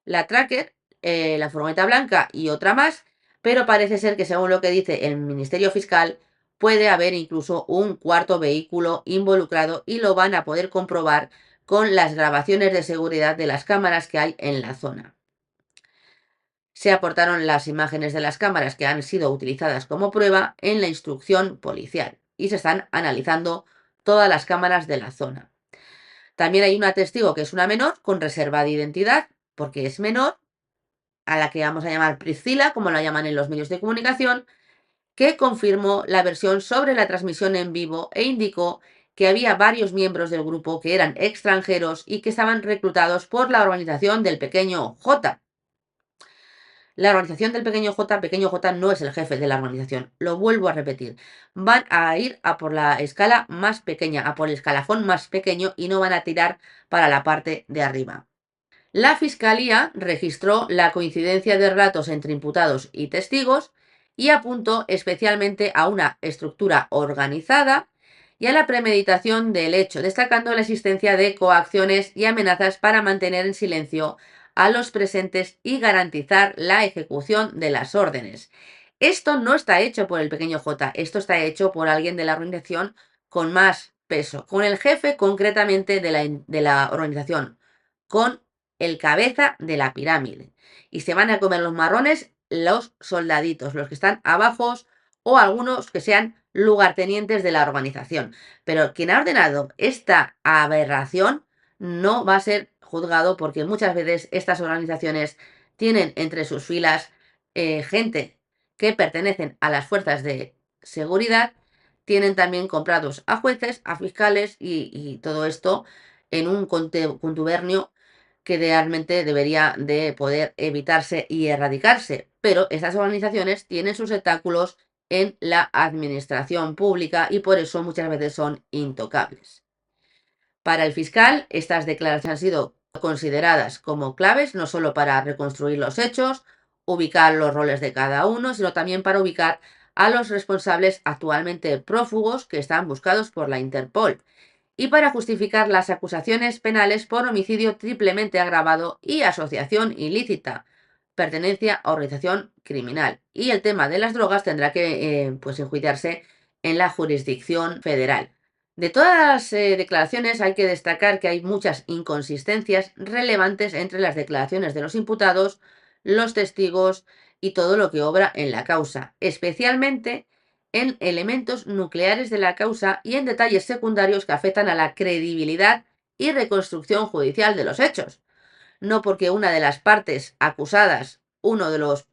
la Tracker, la furgoneta blanca y otra más, pero parece ser que según lo que dice el Ministerio Fiscal, puede haber incluso un 4.º vehículo involucrado y lo van a poder comprobar con las grabaciones de seguridad de las cámaras que hay en la zona. Se aportaron las imágenes de las cámaras que han sido utilizadas como prueba en la instrucción policial y se están analizando todas las cámaras de la zona. También hay una testigo que es una menor con reserva de identidad porque es menor, a la que vamos a llamar Priscila, como la llaman en los medios de comunicación, que confirmó la versión sobre la transmisión en vivo e indicó que había varios miembros del grupo que eran extranjeros y que estaban reclutados por la organización del pequeño J. La organización del pequeño J no es el jefe de la organización, lo vuelvo a repetir. Van a ir a por la escala más pequeña, a por el escalafón más pequeño y no van a tirar para la parte de arriba. La Fiscalía registró la coincidencia de relatos entre imputados y testigos y apuntó especialmente a una estructura organizada y a la premeditación del hecho, destacando la existencia de coacciones y amenazas para mantener en silencio a los presentes y garantizar la ejecución de las órdenes. Esto no está hecho por el pequeño J, esto está hecho por alguien de la organización con más peso, con el jefe concretamente de la organización, con el cabeza de la pirámide. Y se van a comer los marrones los soldaditos, los que están abajo o algunos que sean lugartenientes de la organización. Pero quien ha ordenado esta aberración no va a ser juzgado porque muchas veces estas organizaciones tienen entre sus filas gente que pertenecen a las fuerzas de seguridad, tienen también comprados a jueces, a fiscales y todo esto en un contubernio que realmente debería de poder evitarse y erradicarse. Pero estas organizaciones tienen sus tentáculos en la administración pública y por eso muchas veces son intocables. Para el fiscal, estas declaraciones han sido consideradas como claves no solo para reconstruir los hechos, ubicar los roles de cada uno, sino también para ubicar a los responsables actualmente prófugos que están buscados por la Interpol y para justificar las acusaciones penales por homicidio triplemente agravado y asociación ilícita, pertenencia a organización criminal. Y el tema de las drogas tendrá que enjuiciarse en la jurisdicción federal. De todas las declaraciones hay que destacar que hay muchas inconsistencias relevantes entre las declaraciones de los imputados, los testigos y todo lo que obra en la causa, especialmente en elementos nucleares de la causa y en detalles secundarios que afectan a la credibilidad y reconstrucción judicial de los hechos. No porque una de las partes acusadas, uno de los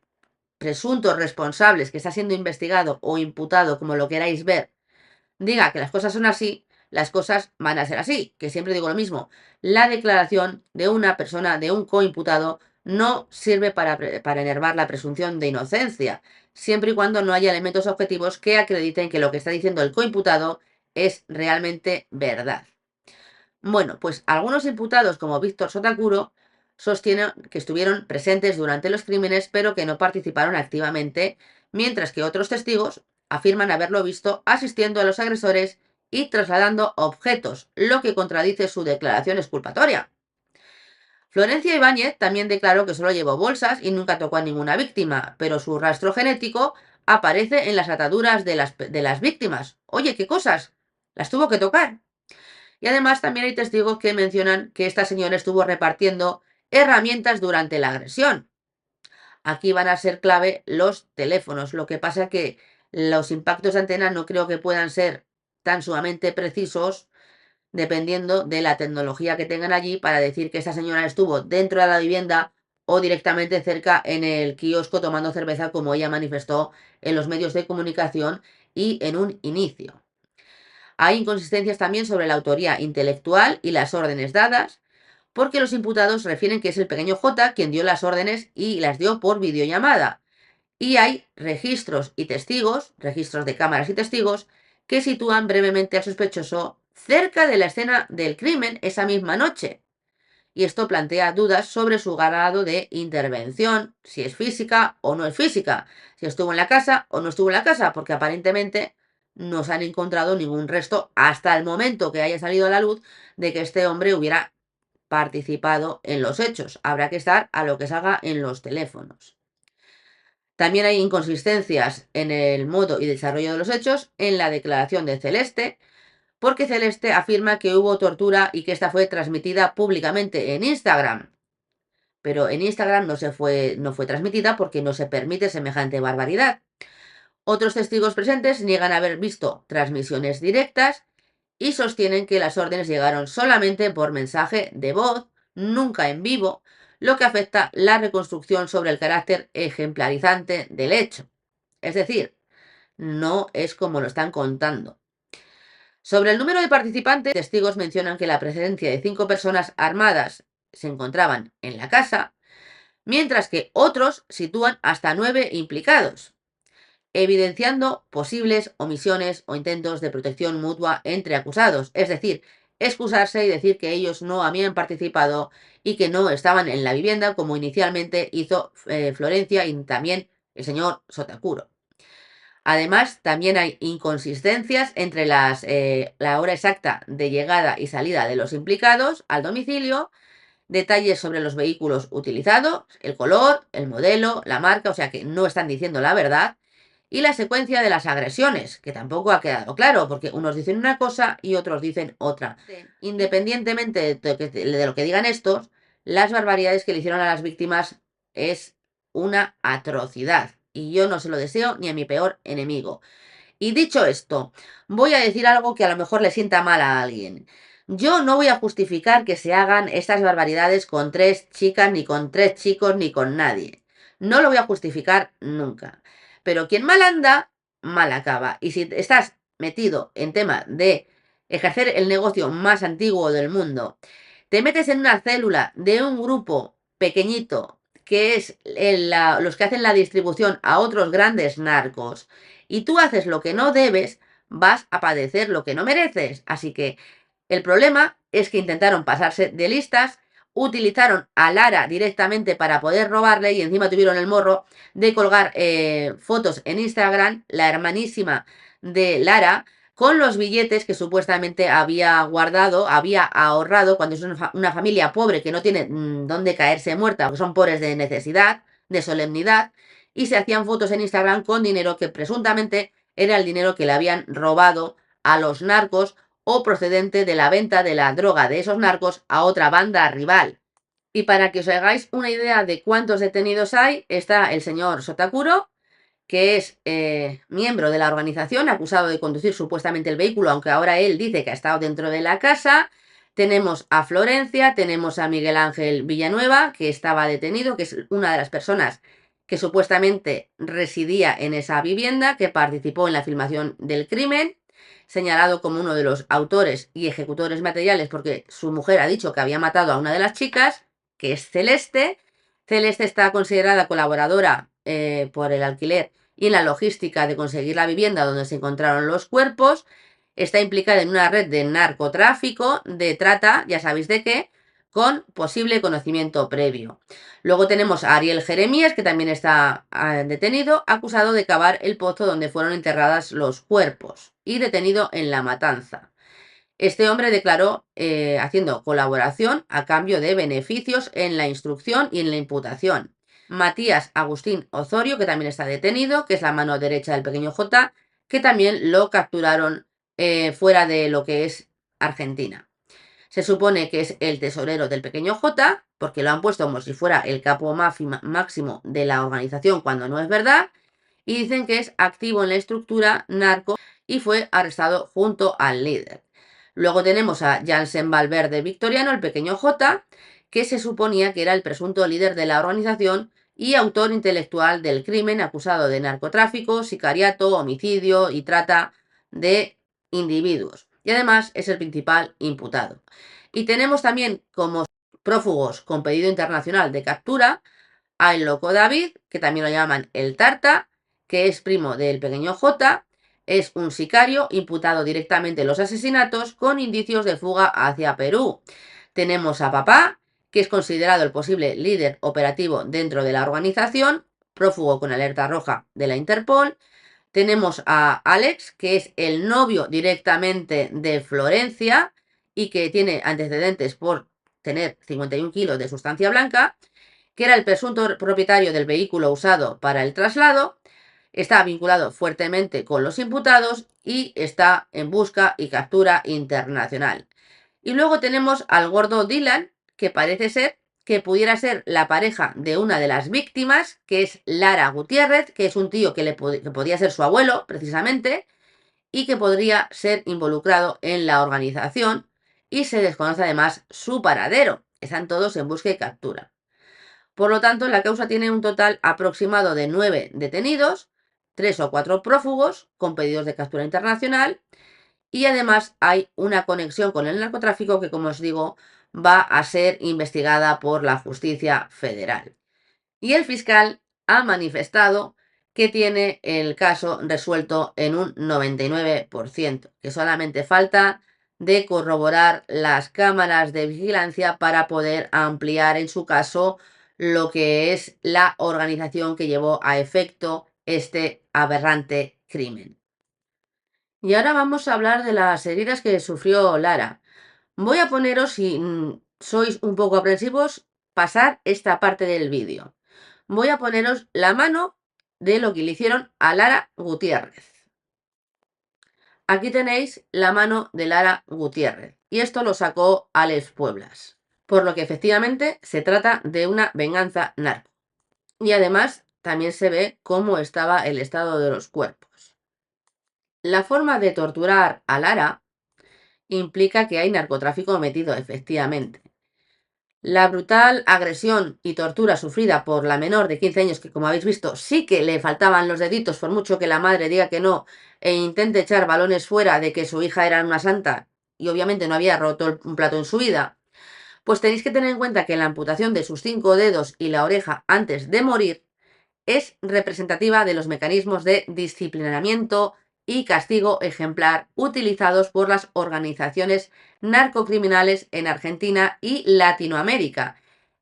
presuntos responsables que está siendo investigado o imputado, como lo queráis ver, diga que las cosas son así, las cosas van a ser así, que siempre digo lo mismo. La declaración de una persona, de un coimputado, no sirve para enervar la presunción de inocencia, siempre y cuando no haya elementos objetivos que acrediten que lo que está diciendo el coimputado es realmente verdad. Bueno, pues algunos imputados, como Víctor Sotakuro, sostienen que estuvieron presentes durante los crímenes, pero que no participaron activamente, mientras que otros testigos afirman haberlo visto asistiendo a los agresores y trasladando objetos, lo que contradice su declaración exculpatoria. Florencia Ibáñez también declaró que solo llevó bolsas y nunca tocó a ninguna víctima, pero su rastro genético aparece en las ataduras de las víctimas. Oye, ¿qué cosas? Las tuvo que tocar. Y además también hay testigos que mencionan que esta señora estuvo repartiendo herramientas durante la agresión. Aquí van a ser clave los teléfonos. Lo que pasa que los impactos de antena no creo que puedan ser tan sumamente precisos dependiendo de la tecnología que tengan allí para decir que esta señora estuvo dentro de la vivienda o directamente cerca en el kiosco tomando cerveza, como ella manifestó en los medios de comunicación y en un inicio. Hay inconsistencias también sobre la autoría intelectual y las órdenes dadas, porque los imputados refieren que es el pequeño J quien dio las órdenes y las dio por videollamada. Y hay registros y testigos, registros de cámaras y testigos, que sitúan brevemente al sospechoso cerca de la escena del crimen esa misma noche. Y esto plantea dudas sobre su grado de intervención, si es física o no es física, si estuvo en la casa o no estuvo en la casa, porque aparentemente no se han encontrado ningún resto hasta el momento que haya salido a la luz de que este hombre hubiera participado en los hechos. Habrá que estar a lo que salga en los teléfonos. También hay inconsistencias en el modo y desarrollo de los hechos en la declaración de Celeste, porque Celeste afirma que hubo tortura y que esta fue transmitida públicamente en Instagram. Pero en Instagram no fue transmitida porque no se permite semejante barbaridad. Otros testigos presentes niegan haber visto transmisiones directas y sostienen que las órdenes llegaron solamente por mensaje de voz, nunca en vivo, lo que afecta la reconstrucción sobre el carácter ejemplarizante del hecho. Es decir, no es como lo están contando. Sobre el número de participantes, testigos mencionan que la presencia de 5 personas armadas se encontraban en la casa, mientras que otros sitúan hasta 9 implicados, evidenciando posibles omisiones o intentos de protección mutua entre acusados, es decir, excusarse y decir que ellos no habían participado y que no estaban en la vivienda como inicialmente hizo Florencia y también el señor Sotakuro. Además, también hay inconsistencias entre la hora exacta de llegada y salida de los implicados al domicilio, detalles sobre los vehículos utilizados, el color, el modelo, la marca, o sea que no están diciendo la verdad, y la secuencia de las agresiones, que tampoco ha quedado claro, porque unos dicen una cosa y otros dicen otra. Independientemente de lo que digan estos, las barbaridades que le hicieron a las víctimas es una atrocidad, y yo no se lo deseo ni a mi peor enemigo. Y dicho esto, voy a decir algo que a lo mejor le sienta mal a alguien. Yo no voy a justificar que se hagan estas barbaridades con 3 chicas, ni con 3 chicos, ni con nadie. No lo voy a justificar nunca. Pero quien mal anda, mal acaba. Y si estás metido en tema de ejercer el negocio más antiguo del mundo, te metes en una célula de un grupo pequeñito, que es los que hacen la distribución a otros grandes narcos, y tú haces lo que no debes, vas a padecer lo que no mereces. Así que el problema es que intentaron pasarse de listas, utilizaron a Lara directamente para poder robarle y encima tuvieron el morro de colgar fotos en Instagram, la hermanísima de Lara, con los billetes que supuestamente había guardado, había ahorrado cuando es una familia pobre que no tiene dónde caerse muerta, porque son pobres de necesidad, de solemnidad, y se hacían fotos en Instagram con dinero que presuntamente era el dinero que le habían robado a los narcos o procedente de la venta de la droga de esos narcos a otra banda rival. Y para que os hagáis una idea de cuántos detenidos hay, está el señor Sotakuro, que es miembro de la organización, acusado de conducir supuestamente el vehículo, aunque ahora él dice que ha estado dentro de la casa. Tenemos a Florencia, tenemos a Miguel Ángel Villanueva, que estaba detenido, que es una de las personas que supuestamente residía en esa vivienda, que participó en la filmación del crimen, señalado como uno de los autores y ejecutores materiales porque su mujer ha dicho que había matado a una de las chicas, que es Celeste. Celeste está considerada colaboradora por el alquiler y en la logística de conseguir la vivienda donde se encontraron los cuerpos. Está implicada en una red de narcotráfico, de trata, ya sabéis de qué, con posible conocimiento previo. Luego tenemos a Ariel Jeremías, que también está detenido, acusado de cavar el pozo donde fueron enterradas los cuerpos y detenido en la matanza. Este hombre declaró haciendo colaboración a cambio de beneficios en la instrucción y en la imputación. Matías Agustín Osorio, que también está detenido, que es la mano derecha del pequeño J, que también lo capturaron fuera de lo que es Argentina. Se supone que es el tesorero del pequeño J, porque lo han puesto como si fuera el capo máximo de la organización, cuando no es verdad, y dicen que es activo en la estructura narco y fue arrestado junto al líder. Luego tenemos a Jansen Valverde Victoriano, el pequeño J, que se suponía que era el presunto líder de la organización y autor intelectual del crimen, acusado de narcotráfico, sicariato, homicidio y trata de individuos. Y además es el principal imputado. Y tenemos también como prófugos con pedido internacional de captura a el loco David, que también lo llaman el Tarta, que es primo del pequeño J, es un sicario imputado directamente en los asesinatos con indicios de fuga hacia Perú. Tenemos a Papá, que es considerado el posible líder operativo dentro de la organización, prófugo con alerta roja de la Interpol. Tenemos a Alex, que es el novio directamente de Florencia y que tiene antecedentes por tener 51 kilos de sustancia blanca, que era el presunto propietario del vehículo usado para el traslado. Está vinculado fuertemente con los imputados y está en busca y captura internacional. Y luego tenemos al gordo Dylan, que parece ser que pudiera ser la pareja de una de las víctimas, que es Lara Gutiérrez, que es un tío que podía ser su abuelo, precisamente, y que podría ser involucrado en la organización, y se desconoce además su paradero. Están todos en busca y captura. Por lo tanto, la causa tiene un total aproximado de 9 detenidos, 3 o 4 prófugos con pedidos de captura internacional y además hay una conexión con el narcotráfico que, como os digo, va a ser investigada por la justicia federal. Y el fiscal ha manifestado que tiene el caso resuelto en un 99%, que solamente falta de corroborar las cámaras de vigilancia para poder ampliar en su caso lo que es la organización que llevó a efecto este aberrante crimen. Y ahora vamos a hablar de las heridas que sufrió Lara. Voy a poneros, si sois un poco aprensivos, pasar esta parte del vídeo. Voy a poneros la mano de lo que le hicieron a Lara Gutiérrez. Aquí tenéis la mano de Lara Gutiérrez. Y esto lo sacó Alex Pueblas. Por lo que efectivamente se trata de una venganza narco. Y además también se ve cómo estaba el estado de los cuerpos. La forma de torturar a Lara implica que hay narcotráfico metido, efectivamente. La brutal agresión y tortura sufrida por la menor de 15 años, que como habéis visto sí que le faltaban los deditos, por mucho que la madre diga que no e intente echar balones fuera de que su hija era una santa y obviamente no había roto un plato en su vida, pues tenéis que tener en cuenta que la amputación de sus 5 dedos y la oreja antes de morir es representativa de los mecanismos de disciplinamiento y castigo ejemplar utilizados por las organizaciones narcocriminales en Argentina y Latinoamérica,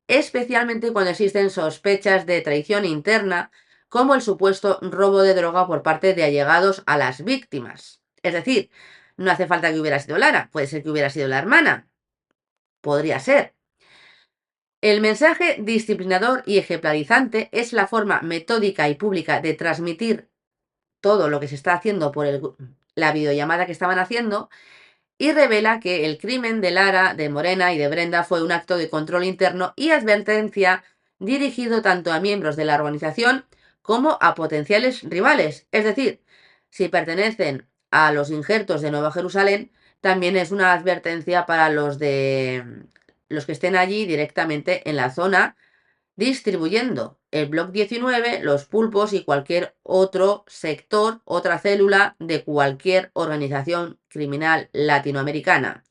especialmente cuando existen sospechas de traición interna, como el supuesto robo de droga por parte de allegados a las víctimas. Es decir, no hace falta que hubiera sido Lara, puede ser que hubiera sido la hermana. Podría ser. El mensaje disciplinador y ejemplarizante es la forma metódica y pública de transmitir todo lo que se está haciendo por la videollamada que estaban haciendo y revela que el crimen de Lara, de Morena y de Brenda fue un acto de control interno y advertencia dirigido tanto a miembros de la organización como a potenciales rivales. Es decir, si pertenecen a los injertos de Nueva Jerusalén, también es una advertencia para los que estén allí directamente en la zona distribuyendo el Bloc 19, los pulpos y cualquier otro sector, otra célula de cualquier organización criminal latinoamericana.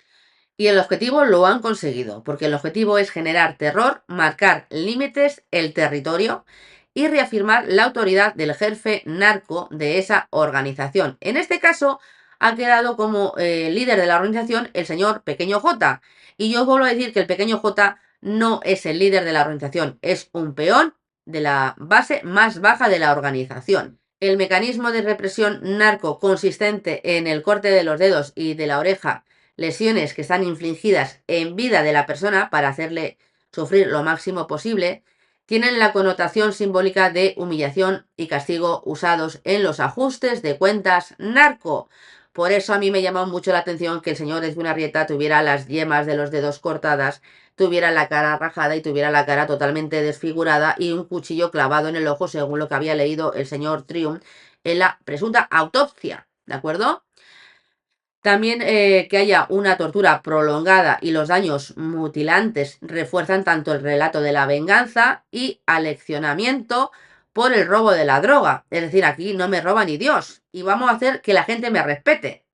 Y el objetivo lo han conseguido, porque el objetivo es generar terror, marcar límites, el territorio y reafirmar la autoridad del jefe narco de esa organización. En este caso, ha quedado como líder de la organización el señor Pequeño J. Y yo vuelvo a decir que el Pequeño J no es el líder de la organización, es un peón de la base más baja de la organización. El mecanismo de represión narco consistente en el corte de los dedos y de la oreja, lesiones que están infligidas en vida de la persona para hacerle sufrir lo máximo posible, tienen la connotación simbólica de humillación y castigo usados en los ajustes de cuentas narco. Por eso a mí me llamó mucho la atención que el señor Ezunarrieta tuviera las yemas de los dedos cortadas, tuviera la cara rajada y tuviera la cara totalmente desfigurada y un cuchillo clavado en el ojo, según lo que había leído el señor Trium en la presunta autopsia, ¿de acuerdo? También que haya una tortura prolongada y los daños mutilantes refuerzan tanto el relato de la venganza y aleccionamiento por el robo de la droga. Es decir, aquí no me roba ni Dios y vamos a hacer que la gente me respete.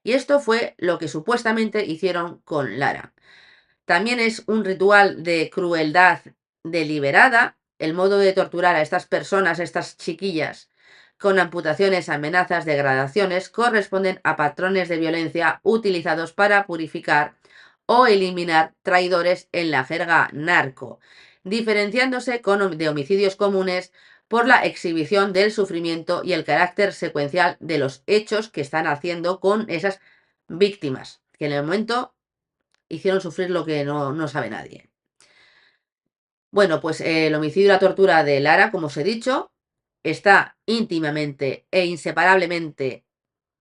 Y esto fue lo que supuestamente hicieron con Lara. También es un ritual de crueldad deliberada el modo de torturar a estas personas, estas chiquillas, con amputaciones, amenazas, degradaciones, corresponden a patrones de violencia utilizados para purificar o eliminar traidores en la jerga narco, diferenciándose de homicidios comunes por la exhibición del sufrimiento y el carácter secuencial de los hechos que están haciendo con esas víctimas, que en el momento hicieron sufrir lo que no sabe nadie. Bueno, pues el homicidio y la tortura de Lara, como os he dicho, está íntimamente e inseparablemente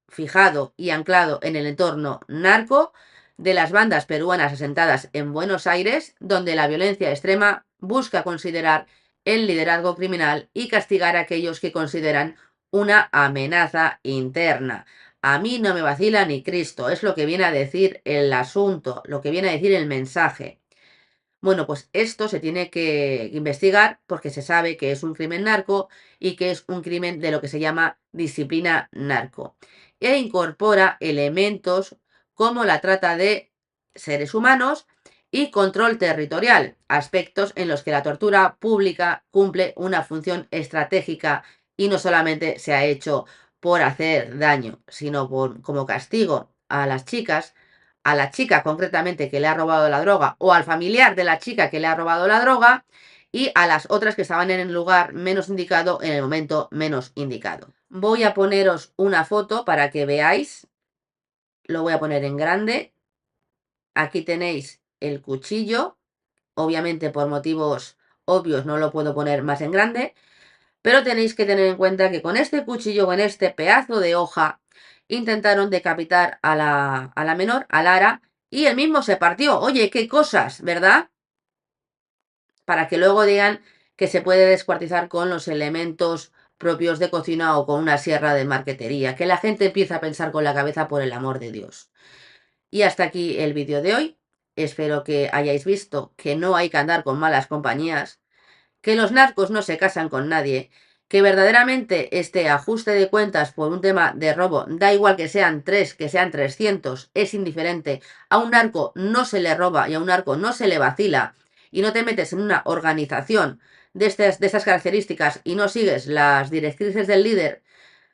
fijado y anclado en el entorno narco de las bandas peruanas asentadas en Buenos Aires, donde la violencia extrema busca considerar el liderazgo criminal y castigar a aquellos que consideran una amenaza interna. A mí no me vacila ni Cristo, es lo que viene a decir el asunto, lo que viene a decir el mensaje. Bueno, pues esto se tiene que investigar porque se sabe que es un crimen narco y que es un crimen de lo que se llama disciplina narco. E incorpora elementos como la trata de seres humanos y control territorial, aspectos en los que la tortura pública cumple una función estratégica y no solamente se ha hecho por hacer daño, sino como castigo a las chicas, a la chica concretamente que le ha robado la droga o al familiar de la chica que le ha robado la droga y a las otras que estaban en el lugar menos indicado en el momento menos indicado. Voy a poneros una foto para que veáis, lo voy a poner en grande. Aquí tenéis el cuchillo, obviamente por motivos obvios no lo puedo poner más en grande, pero tenéis que tener en cuenta que con este cuchillo, con este pedazo de hoja, intentaron decapitar a la menor, a Lara, y él mismo se partió. Oye, qué cosas, ¿verdad? Para que luego digan que se puede descuartizar con los elementos propios de cocina o con una sierra de marquetería. Que la gente empieza a pensar con la cabeza, por el amor de Dios. Y hasta aquí el vídeo de hoy. Espero que hayáis visto que no hay que andar con malas compañías, que los narcos no se casan con nadie, que verdaderamente este ajuste de cuentas por un tema de robo, da igual que sean 3, que sean 300, es indiferente. A un narco no se le roba y a un narco no se le vacila y no te metes en una organización de estas características y no sigues las directrices del líder,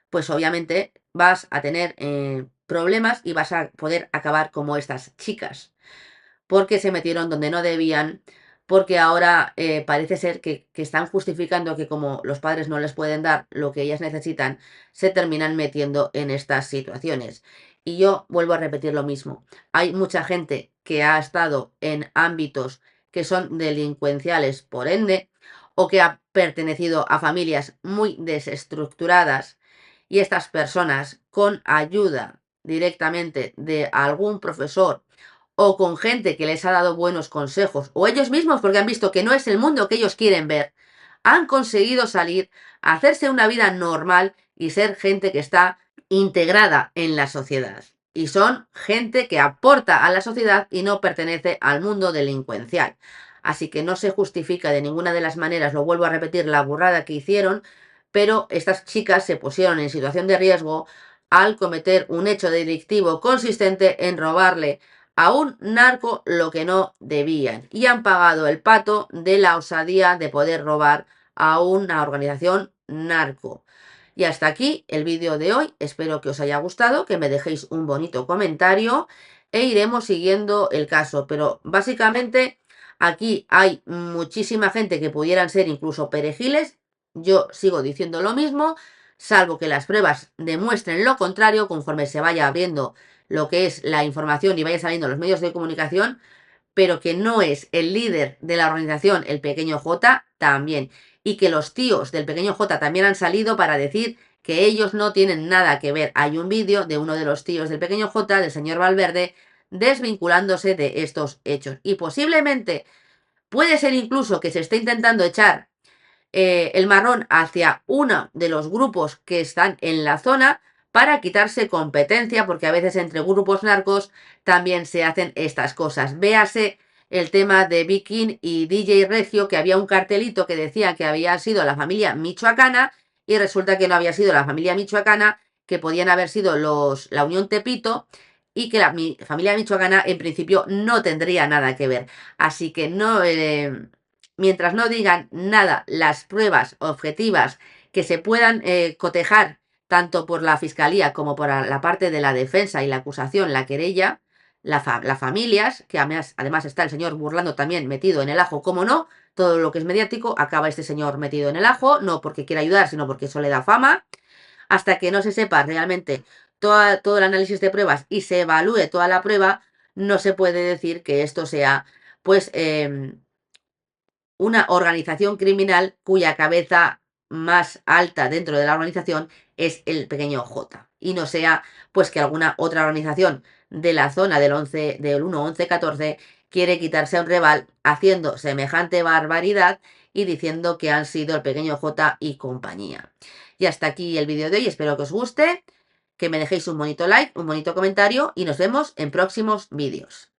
pues obviamente vas a tener problemas y vas a poder acabar como estas chicas, porque se metieron donde no debían, porque ahora parece ser que están justificando que como los padres no les pueden dar lo que ellas necesitan, se terminan metiendo en estas situaciones. Y yo vuelvo a repetir lo mismo. Hay mucha gente que ha estado en ámbitos que son delincuenciales por ende, o que ha pertenecido a familias muy desestructuradas, y estas personas, con ayuda directamente de algún profesor o con gente que les ha dado buenos consejos, o ellos mismos porque han visto que no es el mundo que ellos quieren ver, han conseguido salir, hacerse una vida normal y ser gente que está integrada en la sociedad. Y son gente que aporta a la sociedad y no pertenece al mundo delincuencial. Así que no se justifica de ninguna de las maneras, lo vuelvo a repetir, la burrada que hicieron, pero estas chicas se pusieron en situación de riesgo al cometer un hecho delictivo consistente en robarle a un narco lo que no debían y han pagado el pato de la osadía de poder robar a una organización narco. Y hasta aquí el vídeo de hoy, espero que os haya gustado, que me dejéis un bonito comentario e iremos siguiendo el caso, pero básicamente aquí hay muchísima gente que pudieran ser incluso perejiles, yo sigo diciendo lo mismo, salvo que las pruebas demuestren lo contrario conforme se vaya abriendo lo que es la información y vaya saliendo en los medios de comunicación, pero que no es el líder de la organización, el pequeño J, también. Y que los tíos del pequeño J también han salido para decir que ellos no tienen nada que ver. Hay un vídeo de uno de los tíos del pequeño J, del señor Valverde, desvinculándose de estos hechos. Y posiblemente puede ser incluso que se esté intentando echar el marrón hacia uno de los grupos que están en la zona para quitarse competencia, porque a veces entre grupos narcos también se hacen estas cosas. Véase el tema de Viking y DJ Regio, que había un cartelito que decía que había sido la familia michoacana y resulta que no había sido la familia michoacana, que podían haber sido la Unión Tepito y que la familia michoacana en principio no tendría nada que ver. Así que no... mientras no digan nada las pruebas objetivas que se puedan cotejar tanto por la fiscalía como por la parte de la defensa y la acusación, la querella, las familias, que además está el señor Burlando también metido en el ajo, como no, todo lo que es mediático, acaba este señor metido en el ajo, no porque quiera ayudar, sino porque eso le da fama, hasta que no se sepa realmente todo el análisis de pruebas y se evalúe toda la prueba, no se puede decir que esto sea, pues, una organización criminal cuya cabeza más alta dentro de la organización es el pequeño J y no sea pues que alguna otra organización de la zona del 1, 11, 14 quiere quitarse a un rival haciendo semejante barbaridad y diciendo que han sido el pequeño J y compañía. Y hasta aquí el vídeo de hoy, espero que os guste, que me dejéis un bonito like, un bonito comentario y nos vemos en próximos vídeos.